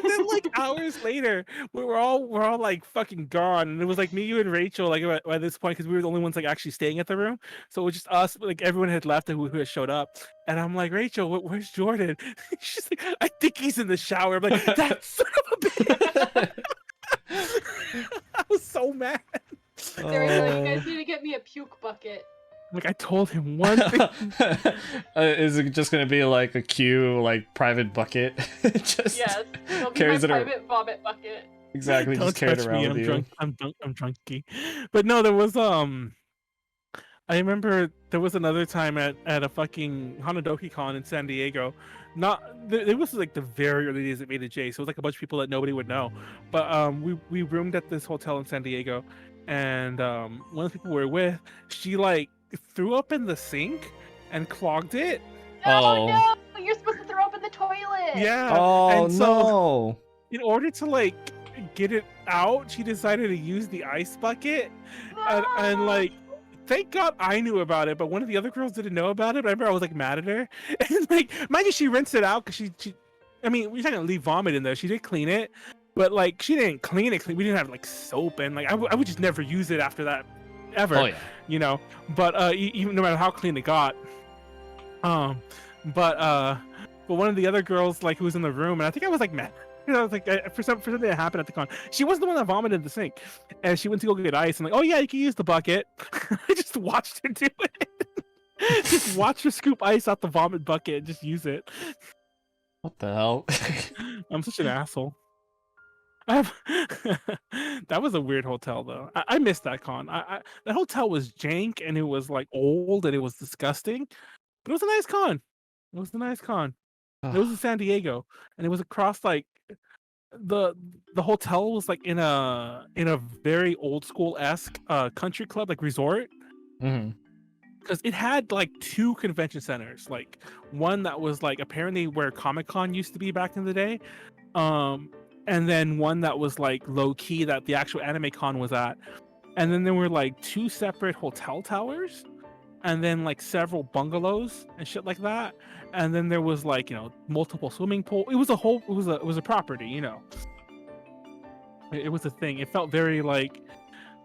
then like hours later, we're all like fucking gone, and it was like me, you, and Rachel like at this point because we were the only ones like actually staying at the room. So it was just us, like everyone had left and who had showed up. And I'm like, Rachel, where's Jordan? She's like, I think he's in the shower. I'm like, that son of a bitch. I was so mad. They were like, you guys need to get me a puke bucket. Like, I told him one thing. Is it just gonna be like a Kyuu, like private bucket? Just yes, it'll be carries my it private vomit bucket. Exactly, Don't just carry it touch around me. with you. I'm drunky. But no, there was I remember there was another time at a fucking Hanadoki Con in San Diego. It was like the very early days of Beta J, so it was like a bunch of people that nobody would know. But we roomed at this hotel in San Diego, and one of the people we were with, she like threw up in the sink and clogged it. Oh no! You're supposed to throw up in the toilet. Yeah. Oh and so, no! In order to like get it out, she decided to use the ice bucket, and like. Thank God I knew about it, but one of the other girls didn't know about it. But I remember I was like mad at her, and like, mind you, she rinsed it out because she, I mean, we're not gonna leave vomit in there. She did clean it, but like, she didn't clean it. We didn't have like soap, and like, I would just never use it after that, ever. Oh yeah. You know, but even no matter how clean it got, but one of the other girls like who was in the room, and I think I was like mad. You know, like for something that happened at the con, she wasn't the one that vomited in the sink, and she went to go get ice. And like, oh yeah, you can use the bucket. I just watched her do it. Just watch her scoop ice out the vomit bucket and just use it. What the hell? I'm such an asshole. That was a weird hotel though. I missed that con. That hotel was jank and it was like old and it was disgusting, but it was a nice con. It was a nice con. It was in San Diego, and it was across like the hotel was like in a very old school-esque country club, like resort. Because it had like 2 convention centers, like one that was like apparently where Comic-Con used to be back in the day, and then one that was like low-key that the actual anime con was at, and then there were like 2 separate hotel towers, and then like several bungalows and shit like that, and then there was like, you know, multiple swimming pool. It was a property, you know. It was a thing. It felt very like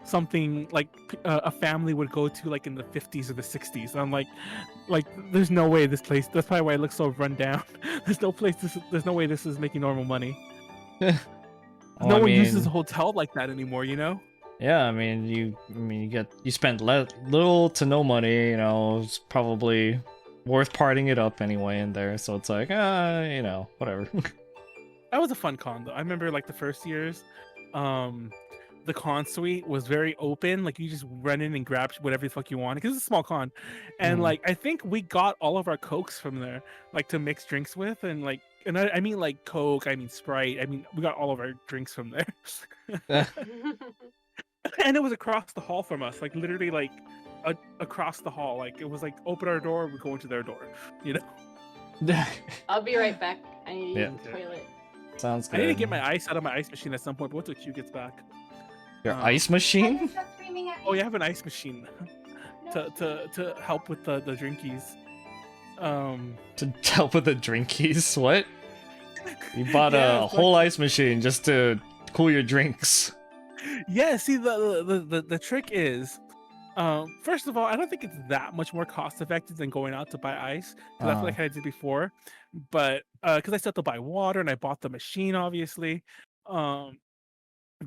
something like a family would go to like in the 50s or the 60s. And I'm like there's no way this place. That's probably why it looks so run down. There's no way this is making normal money. No one uses a hotel like that anymore, you know. Yeah, I mean, you spent little to no money. You know, it's probably worth partying it up anyway in there. So it's like, you know, whatever. That was a fun con though. I remember like the first years, the con suite was very open. Like you just run in and grab whatever the fuck you want because it's a small con, and like I think we got all of our Cokes from there, like to mix drinks with, and like, and I mean like Coke, I mean Sprite, I mean we got all of our drinks from there. And it was across the hall from us, like literally like across the hall. Like it was like open our door, we go into their door, you know. I'll be right back. I need to use the toilet. Sounds good. I need to get my ice out of my ice machine at some point, but wait till Q gets back. Your ice machine? Oh, you have an ice machine to help with the drinkies. To help with the drinkies? What? You bought a whole ice machine just to cool your drinks. Yeah, see, the trick is, first of all, I don't think it's that much more cost effective than going out to buy ice, because I feel like I did before. But because I still have to buy water, and I bought the machine, obviously.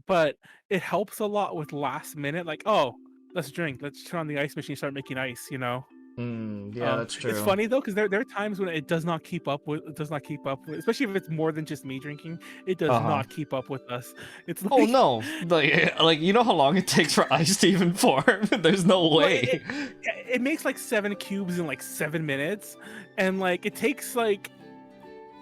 But it helps a lot with last minute, like, oh, let's drink, let's turn on the ice machine, start making ice, you know. Yeah, that's true. It's funny though, because there are times when it does not keep up with, especially if it's more than just me drinking. It does not keep up with us. It's like, oh no, like you know how long it takes for ice to even form? There's no way. It makes like 7 cubes in like 7 minutes, and like it takes like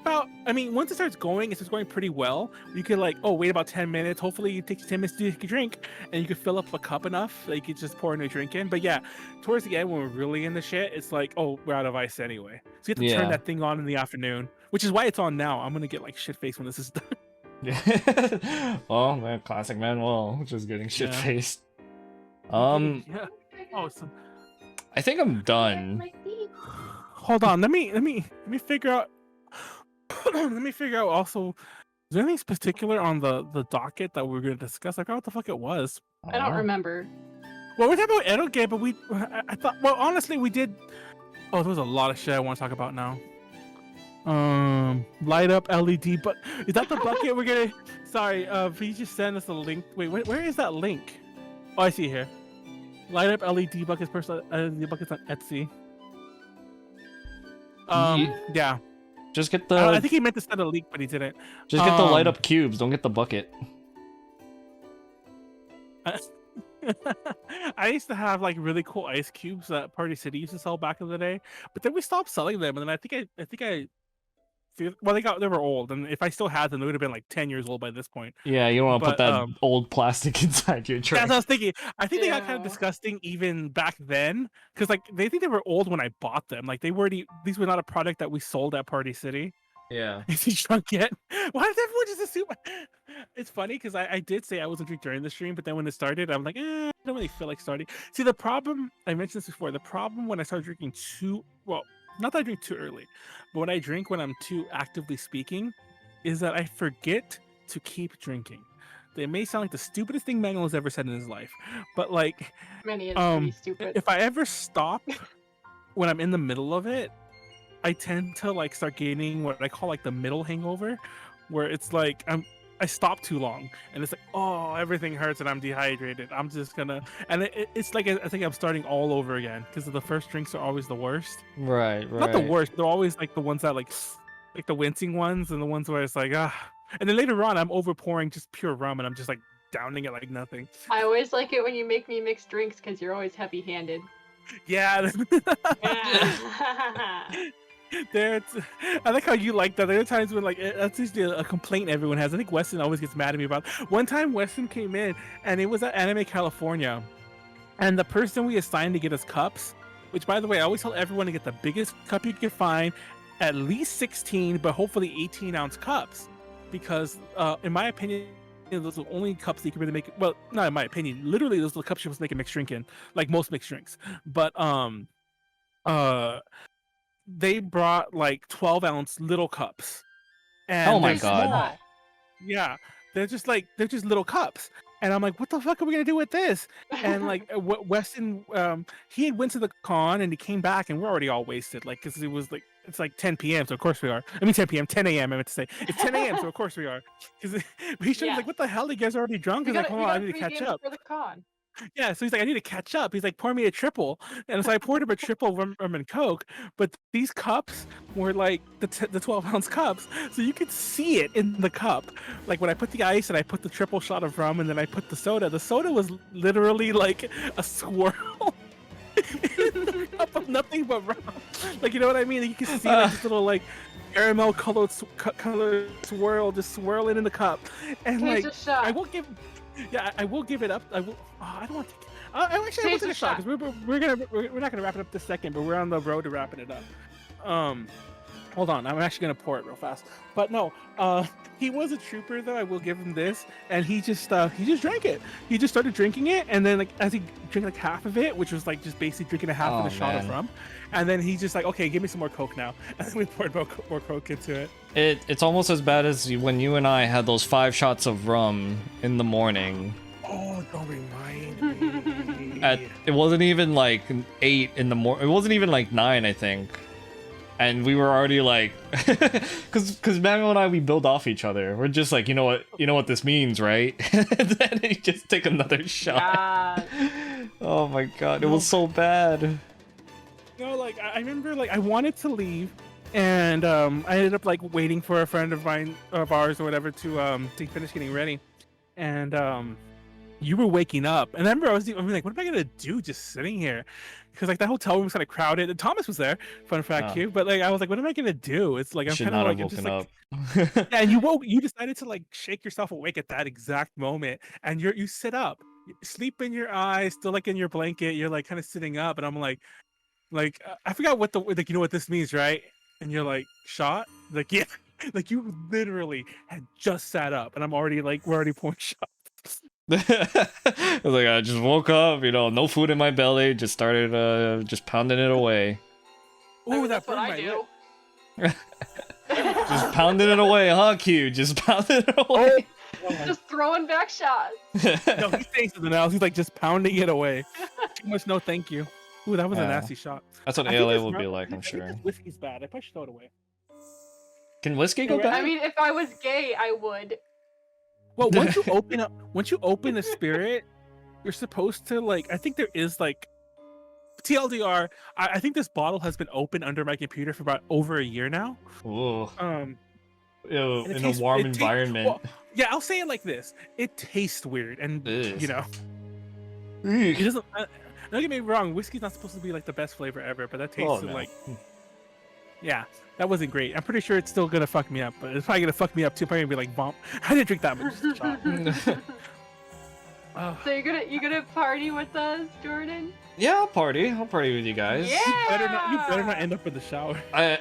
about, I mean, once it starts going pretty well. You could like, oh, wait about 10 minutes. Hopefully it takes 10 minutes to take a drink, and you could fill up a cup enough that you could just pour in a drink in. But yeah, towards the end when we're really in the shit, it's like, oh, we're out of ice anyway. So you have to turn that thing on in the afternoon, which is why it's on now. I'm gonna get like shit faced when this is done. Oh man, classic Manuel, just getting shit faced. Yeah. Oh, I think I'm done. Hold on. Let me figure out. Let me figure out also. Is there anything particular on the docket that we are going to discuss? I forgot what the fuck it was. I don't remember. Well, we're talking about Eroge, but I thought. Well, honestly, we did. Oh, there was a lot of shit I want to talk about now. Light up LED, but is that the bucket we're gonna? Sorry, please just send us a link. Wait, where is that link? Oh, I see here. Light up LED buckets, personal LED buckets on Etsy. Yeah. Just get the. I think he meant to send a link, but he didn't. Just get the light up cubes. Don't get the bucket. I used to have like really cool ice cubes that Party City used to sell back in the day, but then we stopped selling them, and then I think I well, they were old, and if I still had them, they would have been like 10 years old by this point. Yeah, you don't want to put that old plastic inside your tray. That's what I was thinking. I think they got kind of disgusting even back then, because like they think they were old when I bought them. Like these were not a product that we sold at Party City. Yeah. Is he drunk yet? Why does everyone just assume? It's funny because I did say I wasn't drunk during the stream, but then when it started, I'm like, I don't really feel like starting. See, the problem, I mentioned this before, the problem when I start drinking not that I drink too early, but when I drink when I'm too actively speaking, is that I forget to keep drinking. It may sound like the stupidest thing Manuel has ever said in his life, but like, Many is pretty stupid. If I ever stop when I'm in the middle of it, I tend to like start gaining what I call like the middle hangover, where it's like I stop too long and it's like, oh, everything hurts and I'm dehydrated. I'm just gonna, and it's like I think I'm starting all over again because the first drinks are always the worst. Right. Not the worst. They're always like the ones that like the wincing ones and the ones where it's like and then later on I'm overpouring just pure rum and I'm just like downing it like nothing. I always like it when you make me mix drinks because you're always heavy-handed. Yeah. I like how you like that. There are times when like that's usually a complaint everyone has. I think Weston always gets mad at me about. One time Weston came in and it was at Anime California, and the person we assigned to get us cups, which by the way I always tell everyone to get the biggest cup you can find, at least 16 but hopefully 18-ounce cups, because in my opinion those are the only cups that you can really make. Well, not in my opinion, literally those are the cups you're supposed to make a mixed drink in, like most mixed drinks. But they brought like 12-ounce little cups. And oh my god. Small. Yeah, they're just little cups. And I'm like, what the fuck are we gonna do with this? And like Weston, he had went to the con and he came back and we're already all wasted. Like, cause it was like, it's like 10 p.m. So of course we are. I mean 10 p.m., 10 a.m. I meant to say. It's 10 a.m. So of course we are. Cause he showed me like, what the hell? You guys are already drunk? He's like, hold on, I need to catch up. For the con. Yeah, so he's like, I need to catch up. He's like, pour me a triple. And so I poured him a triple rum and Coke. But these cups were like the 12-ounce cups. So you could see it in the cup. Like when I put the ice and I put the triple shot of rum and then I put the soda was literally like a swirl in the cup of nothing but rum. Like, you know what I mean? You can see like this little like caramel colored swirl just swirling in the cup. And like, I will give... Yeah, I will give it up. I will. Oh, I don't want to. I will take a shot because we're not gonna wrap it up this second, but we're on the road to wrapping it up. Hold on, I'm actually gonna pour it real fast. But no, he was a trooper though. I will give him this, and he just drank it. He just started drinking it, and then like as he drank like half of it, which was like just basically drinking a half of the shot of rum, and then he's just like, okay, give me some more Coke now, and then we poured more Coke into it. It's almost as bad as when you and I had those 5 shots of rum in the morning. Oh, don't remind me. It wasn't even like 8 in the morning. It wasn't even like 9, I think. And we were already like, because Manuel and I, we build off each other. We're just like, you know what this means, right? And then he just take another shot. Oh my god, it was so bad. No, like I remember, like I wanted to leave, and I ended up like waiting for a friend of ours or whatever to finish getting ready, and you were waking up, and I remember I was like, what am I gonna do just sitting here? Because like that hotel room was kind of crowded, and Thomas was there. Fun fact, Kyuu. But like I was like, what am I gonna do? It's like I'm kind of like, I'm just like, yeah. And you decided to like shake yourself awake at that exact moment, and you sit up, sleep in your eyes, still like in your blanket. You're like kind of sitting up, and I'm like I forgot what you know what this means, right? And you're like, shot? Like, yeah. Like you literally had just sat up, and I'm already like, we're already pouring shots. I was like, I just woke up, you know, no food in my belly, just started just pounding it away. Ooh, that's what burned I my do. lip. Just pounding it away, huh, Kyuu? Just pounding it away. Just throwing back shots. No, he's saying something else. He's like just pounding it away. Too much, no, thank you. Ooh, that was a Yeah. nasty shot. That's what I think ALA this will be rum- like, I'm I think sure. this whiskey's bad. I probably should throw it away. Can whiskey go Yeah, bad? I mean, if I was gay, I would. Well, once you open a spirit, you're supposed to like. I think there is like TLDR. I think this bottle has been open under my computer for about over a year now. Ooh. Ew, In a warm environment. Well, yeah, I'll say it like this: it tastes weird, and Ugh. you know, it doesn't. Don't get me wrong, whiskey's not supposed to be like the best flavor ever, but that tasted no. like. Yeah, that wasn't great. I'm pretty sure it's still gonna fuck me up, but it's probably gonna fuck me up too. Probably gonna be like, "Bomb! I didn't drink that much." So you're gonna party with us, Jordan? Yeah, I'll party. I'll party with you guys. Yeah. You better not end up in the shower. I'm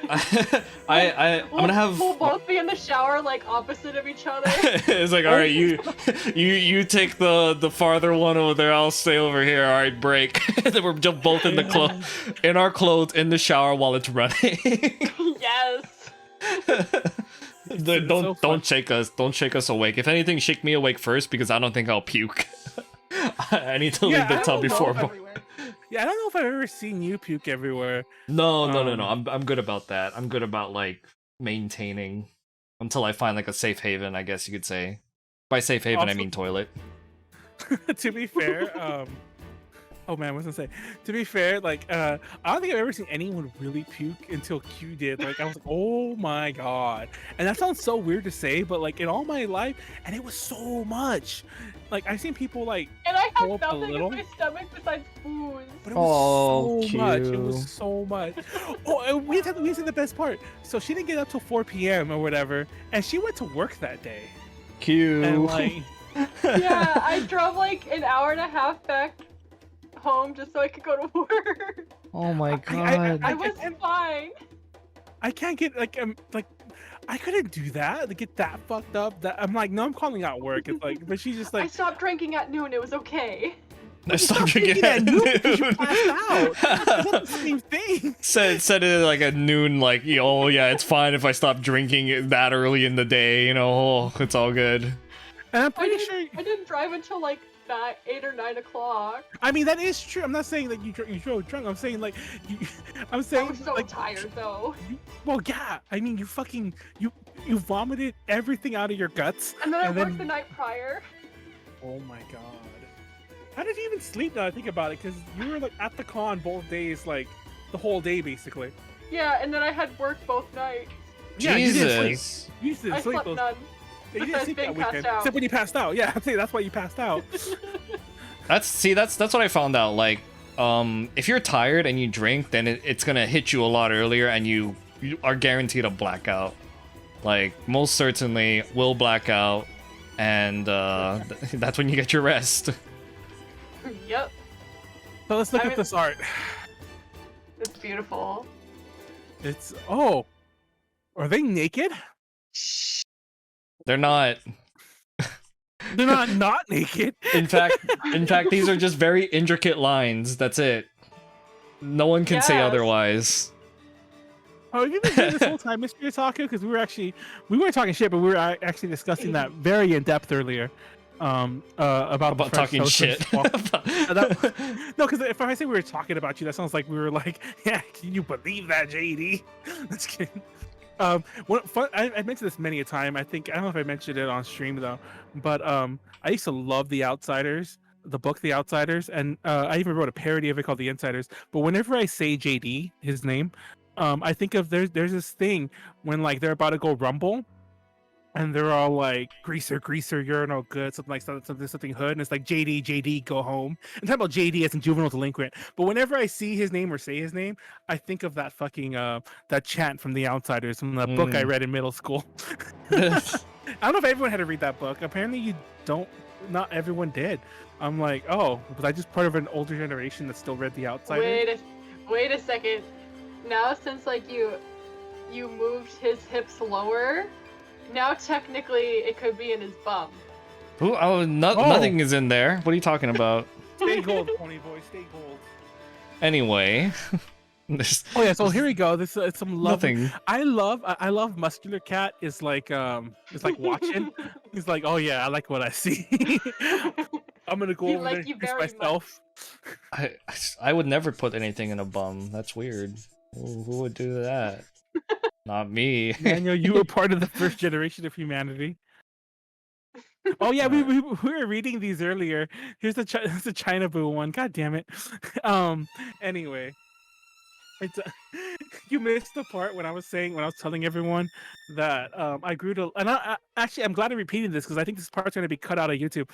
gonna have. We'll both be in the shower, like opposite of each other. It's like, all right, you take the farther one over there. I'll stay over here. All right, break. Then we're just both in the in our clothes in the shower while it's running. Yes. Don't shake us. Don't shake us awake. If anything, shake me awake first because I don't think I'll puke. I need to leave the tub before. Yeah, I don't know if I've ever seen you puke everywhere. No. I'm good about that. I'm good about like maintaining until I find like a safe haven, I guess you could say. By safe haven, Also, I mean toilet. To be fair, oh man, what was I gonna say? To be fair, like I don't think I've ever seen anyone really puke until Q did. Like I was like, oh my god. And that sounds so weird to say, but like in all my life, and it was so much. Like I've seen people like And I go have up a nothing little. in my stomach besides booze. But it was so Q. much. It was so much. Oh, and we had the best part. So she didn't get up till 4 p.m. or whatever, and she went to work that day. Q. And like, Yeah, I drove like an hour and a half back home just so I could go to work. Oh my god. I was fine. I can't get like I couldn't do that. To get that fucked up. That I'm like, no, I'm calling out work. It's like, but she's just like, I stopped drinking at noon. It was okay. I stopped drinking at noon noon. because you passed out. It's not the same thing. Said it like at noon, like, oh yeah, it's fine if I stop drinking that early in the day, you know, oh, it's all good. And I'm pretty sure I didn't drive until like 8 or 9 o'clock. I mean, that is true. I'm not saying that you drove drunk. I'm saying like I'm saying I was so like, tired though. Well, yeah. I mean, you vomited everything out of your guts. And then I worked the night prior. Oh my god. How did you even sleep now I think about it? Because you were like at the con both days, like the whole day basically. Yeah, and then I had work both nights. Yeah, Jesus. you didn't sleep. You just didn't I sleep slept those. none. You didn't sleep that Besides being passed weekend. out. Except when you passed out. Yeah, I'd say that's why you passed out. That's what I found out. Like, if you're tired and you drink, then it's gonna hit you a lot earlier, and you are guaranteed a blackout. Like, most certainly will black out, and that's when you get your rest. Yep, So let's look at this art. it's beautiful. It's are they naked? They're not. They're not naked. In fact, these are just very intricate lines. That's it. No one can say Yes. otherwise. Oh, you've been doing this whole time, Mr. Otaku? Because we weren't talking shit, but we were actually discussing that very in depth earlier. About the talking first shit. No, because if I say we were talking about you, that sounds like we were like, yeah, can you believe that, JD? That's kidding. I mentioned this many a time. I don't know if I mentioned it on stream though, but I used to love The Outsiders, the book The Outsiders, and I even wrote a parody of it called The Insiders. But whenever I say JD, his name, I think of there's this thing when like they're about to go rumble. And they're all like, greaser, you're no good, something hood. And it's like, JD, go home. I'm talking about JD as in juvenile delinquent. But whenever I see his name or say his name, I think of that fucking, that chant from The Outsiders, from the book I read in middle school. I don't know if everyone had to read that book. Apparently not everyone did. I'm like, oh, was I just part of an older generation that still read The Outsiders? Wait a second. Now since like you you moved his hips lower, now technically it could be in his bum. Ooh, nothing is in there. What are you talking about? Stay gold, pony boy. Stay gold. Anyway. Oh yeah, so here we go. This it's some love. Nothing. I love muscular cat is like watching. He's like, oh yeah, I like what I see. I'm gonna go over there and introduce myself. I would never put anything in a bum. That's weird. Who would do that? Not me. Manuel, you were part of the first generation of humanity. Oh yeah, we were reading these earlier. Here's the China Boo one. God damn it. Anyway. It's you missed the part when I was telling everyone that I grew to, and I'm glad I'm repeating this because I think this part's going to be cut out of YouTube.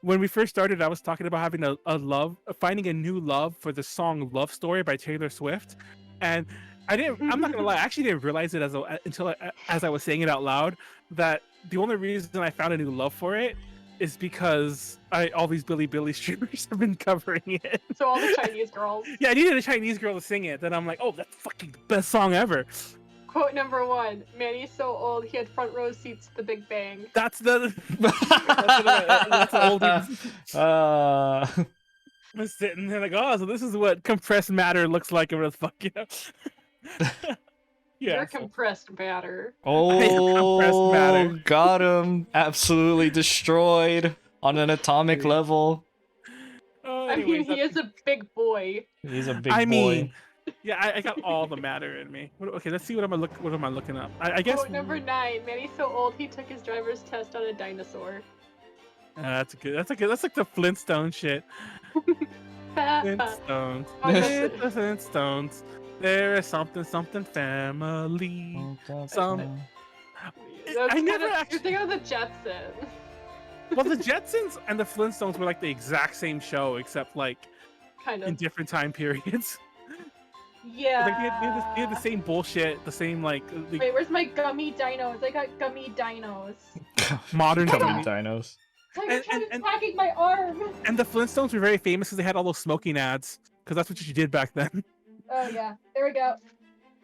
When we first started, I was talking about having finding a new love for the song "Love Story" by Taylor Swift, and I'm not gonna lie, I actually didn't realize it until I was saying it out loud that the only reason I found a new love for it is because all these Billy streamers have been covering it. So all the Chinese girls. Yeah, I needed a Chinese girl to sing it. Then I'm like, oh, that's fucking the best song ever. Quote number 1: Manny's so old he had front row seats to the Big Bang. That's the that's the old. I'm sitting there like, oh, so this is what compressed matter looks like. Or fuck yeah. Yeah, compressed matter. Oh, compressed matter. Got him. Absolutely destroyed on an atomic level. Oh, I mean, he is a big boy. He's a big boy. Yeah, I got all the matter in me. Okay, let's see what am I looking up. I guess. Quote number 9: Manny's so old he took his driver's test on a dinosaur. That's good. That's like the Flintstone shit. Flintstones. The Flintstones. There is something family. I never actually think of the Jetsons. Well, the Jetsons and the Flintstones were like the exact same show, except like kind of in different time periods. Yeah. Like they had the same bullshit, the same like. Wait, where's my gummy dinos? I got gummy dinos. Modern gummy dinos. Tiger Trap is attacking my arm. And the Flintstones were very famous because they had all those smoking ads, because that's what you did back then. Oh yeah, there we go.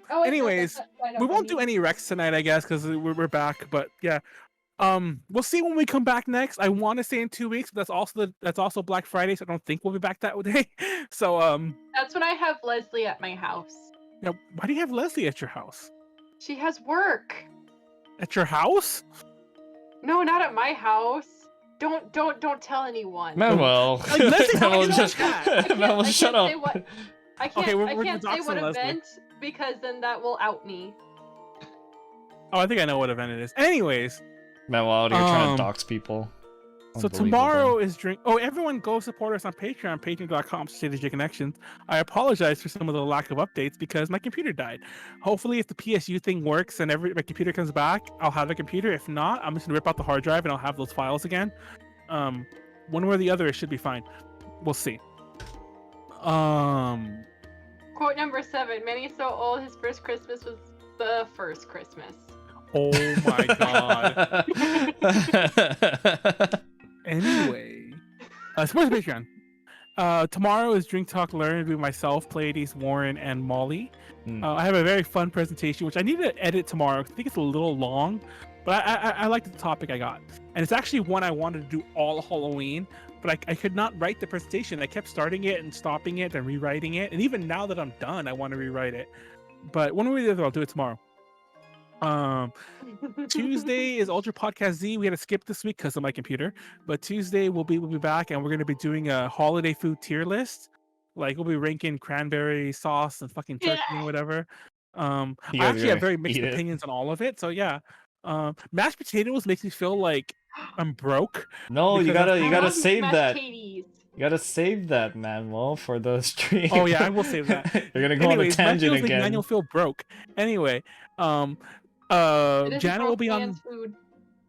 Oh, wait, anyways, we won't do any Rex tonight, I guess, because we're back. But yeah, we'll see when we come back next. I want to say in 2 weeks, but that's also Black Friday, so I don't think we'll be back that day. So that's when I have Leslie at my house. Now, why do you have Leslie at your house? She has work. At your house? No, not at my house. Don't tell anyone. Manuel. Manuel, shut up. I can't say what event because then that will out me. Oh, I think I know what event it is. Anyways. Manuel, you're trying to dox people. So tomorrow is drink. Oh, everyone go support us on Patreon, patreon.com/Connections. I apologize for some of the lack of updates because my computer died. Hopefully, if the PSU thing works and my computer comes back, I'll have a computer. If not, I'm just gonna rip out the hard drive and I'll have those files again. One way or the other, it should be fine. We'll see. Quote number 7: Manny's so old his first Christmas was the first Christmas. Oh my god. Anyway, support the Patreon. Tomorrow is Drink Talk Learn with myself, Pleiades, Warren, and Molly. I have a very fun presentation, which I need to edit tomorrow. I think it's a little long, but I like the topic I got. And it's actually one I wanted to do all Halloween, but I could not write the presentation. I kept starting it and stopping it and rewriting it. And even now that I'm done, I want to rewrite it. But one way or the other, I'll do it tomorrow. Tuesday is Ultra Podcast Z. We had to skip this week because of my computer, but Tuesday we'll be back and we're going to be doing a holiday food tier list. Like we'll be ranking cranberry sauce and fucking turkey and whatever. I actually have very mixed opinions on all of it, so yeah. Mashed potatoes makes me feel like I'm broke. No, you gotta save that. You gotta save that, Manuel, for the stream. Oh yeah, I will save that. You're gonna go on a tangent again. Like Manuel feel broke. Anyway, Janet will be on.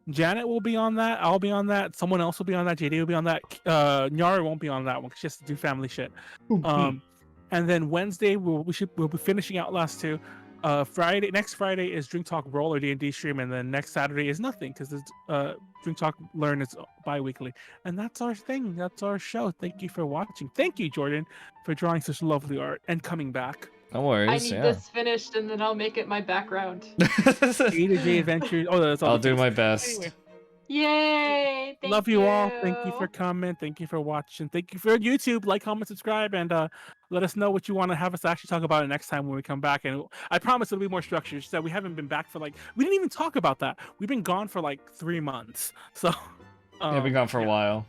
Janet will be on that. I'll be on that. Someone else will be on that. JD will be on that. Nyara won't be on that one because she has to do family shit. And then Wednesday we'll be finishing out last 2. Next Friday is Drink Talk Roll or D&D stream, and then next Saturday is nothing because Drink Talk Learn is bi-weekly, and that's our thing. That's our show. Thank you for watching. Thank you, Jordan, for drawing such lovely art and coming back. No worries. I need this finished, and then I'll make it my background. A to J Adventures. Oh, that's all. I'll do my best. Anyway. Yay! Love you all. Thank you for coming. Thank you for watching. Thank you for YouTube. Like, comment, subscribe, and let us know what you want to have us actually talk about it next time when we come back. And I promise it'll be more structured. So we haven't been back for we didn't even talk about that. We've been gone for 3 months. So yeah, we've been gone for a while.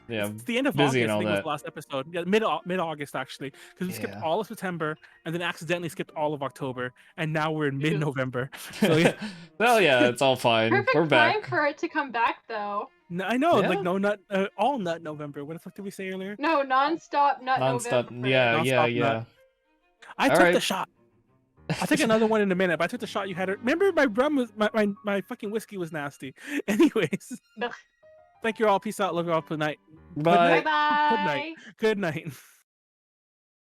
Yeah, it's the end of busy August. and all I think that. was the last episode. Yeah, mid August actually, because we skipped all of September and then accidentally skipped all of October, and now we're in mid November. So yeah. Well, yeah, it's all fine. Perfect We're back. time for it to come back, though. No, I know, Yeah? no nut, all nut November. What the fuck did we say earlier? No, non-stop nut November. Yeah, Non-stop yeah. nut. I took the shot. I'll take another one in a minute, but I took the shot you had. Remember, my rum was my fucking whiskey was nasty. Anyways, thank you all. Peace out. Love you all. Good night. Bye. Bye. Good night. Good night.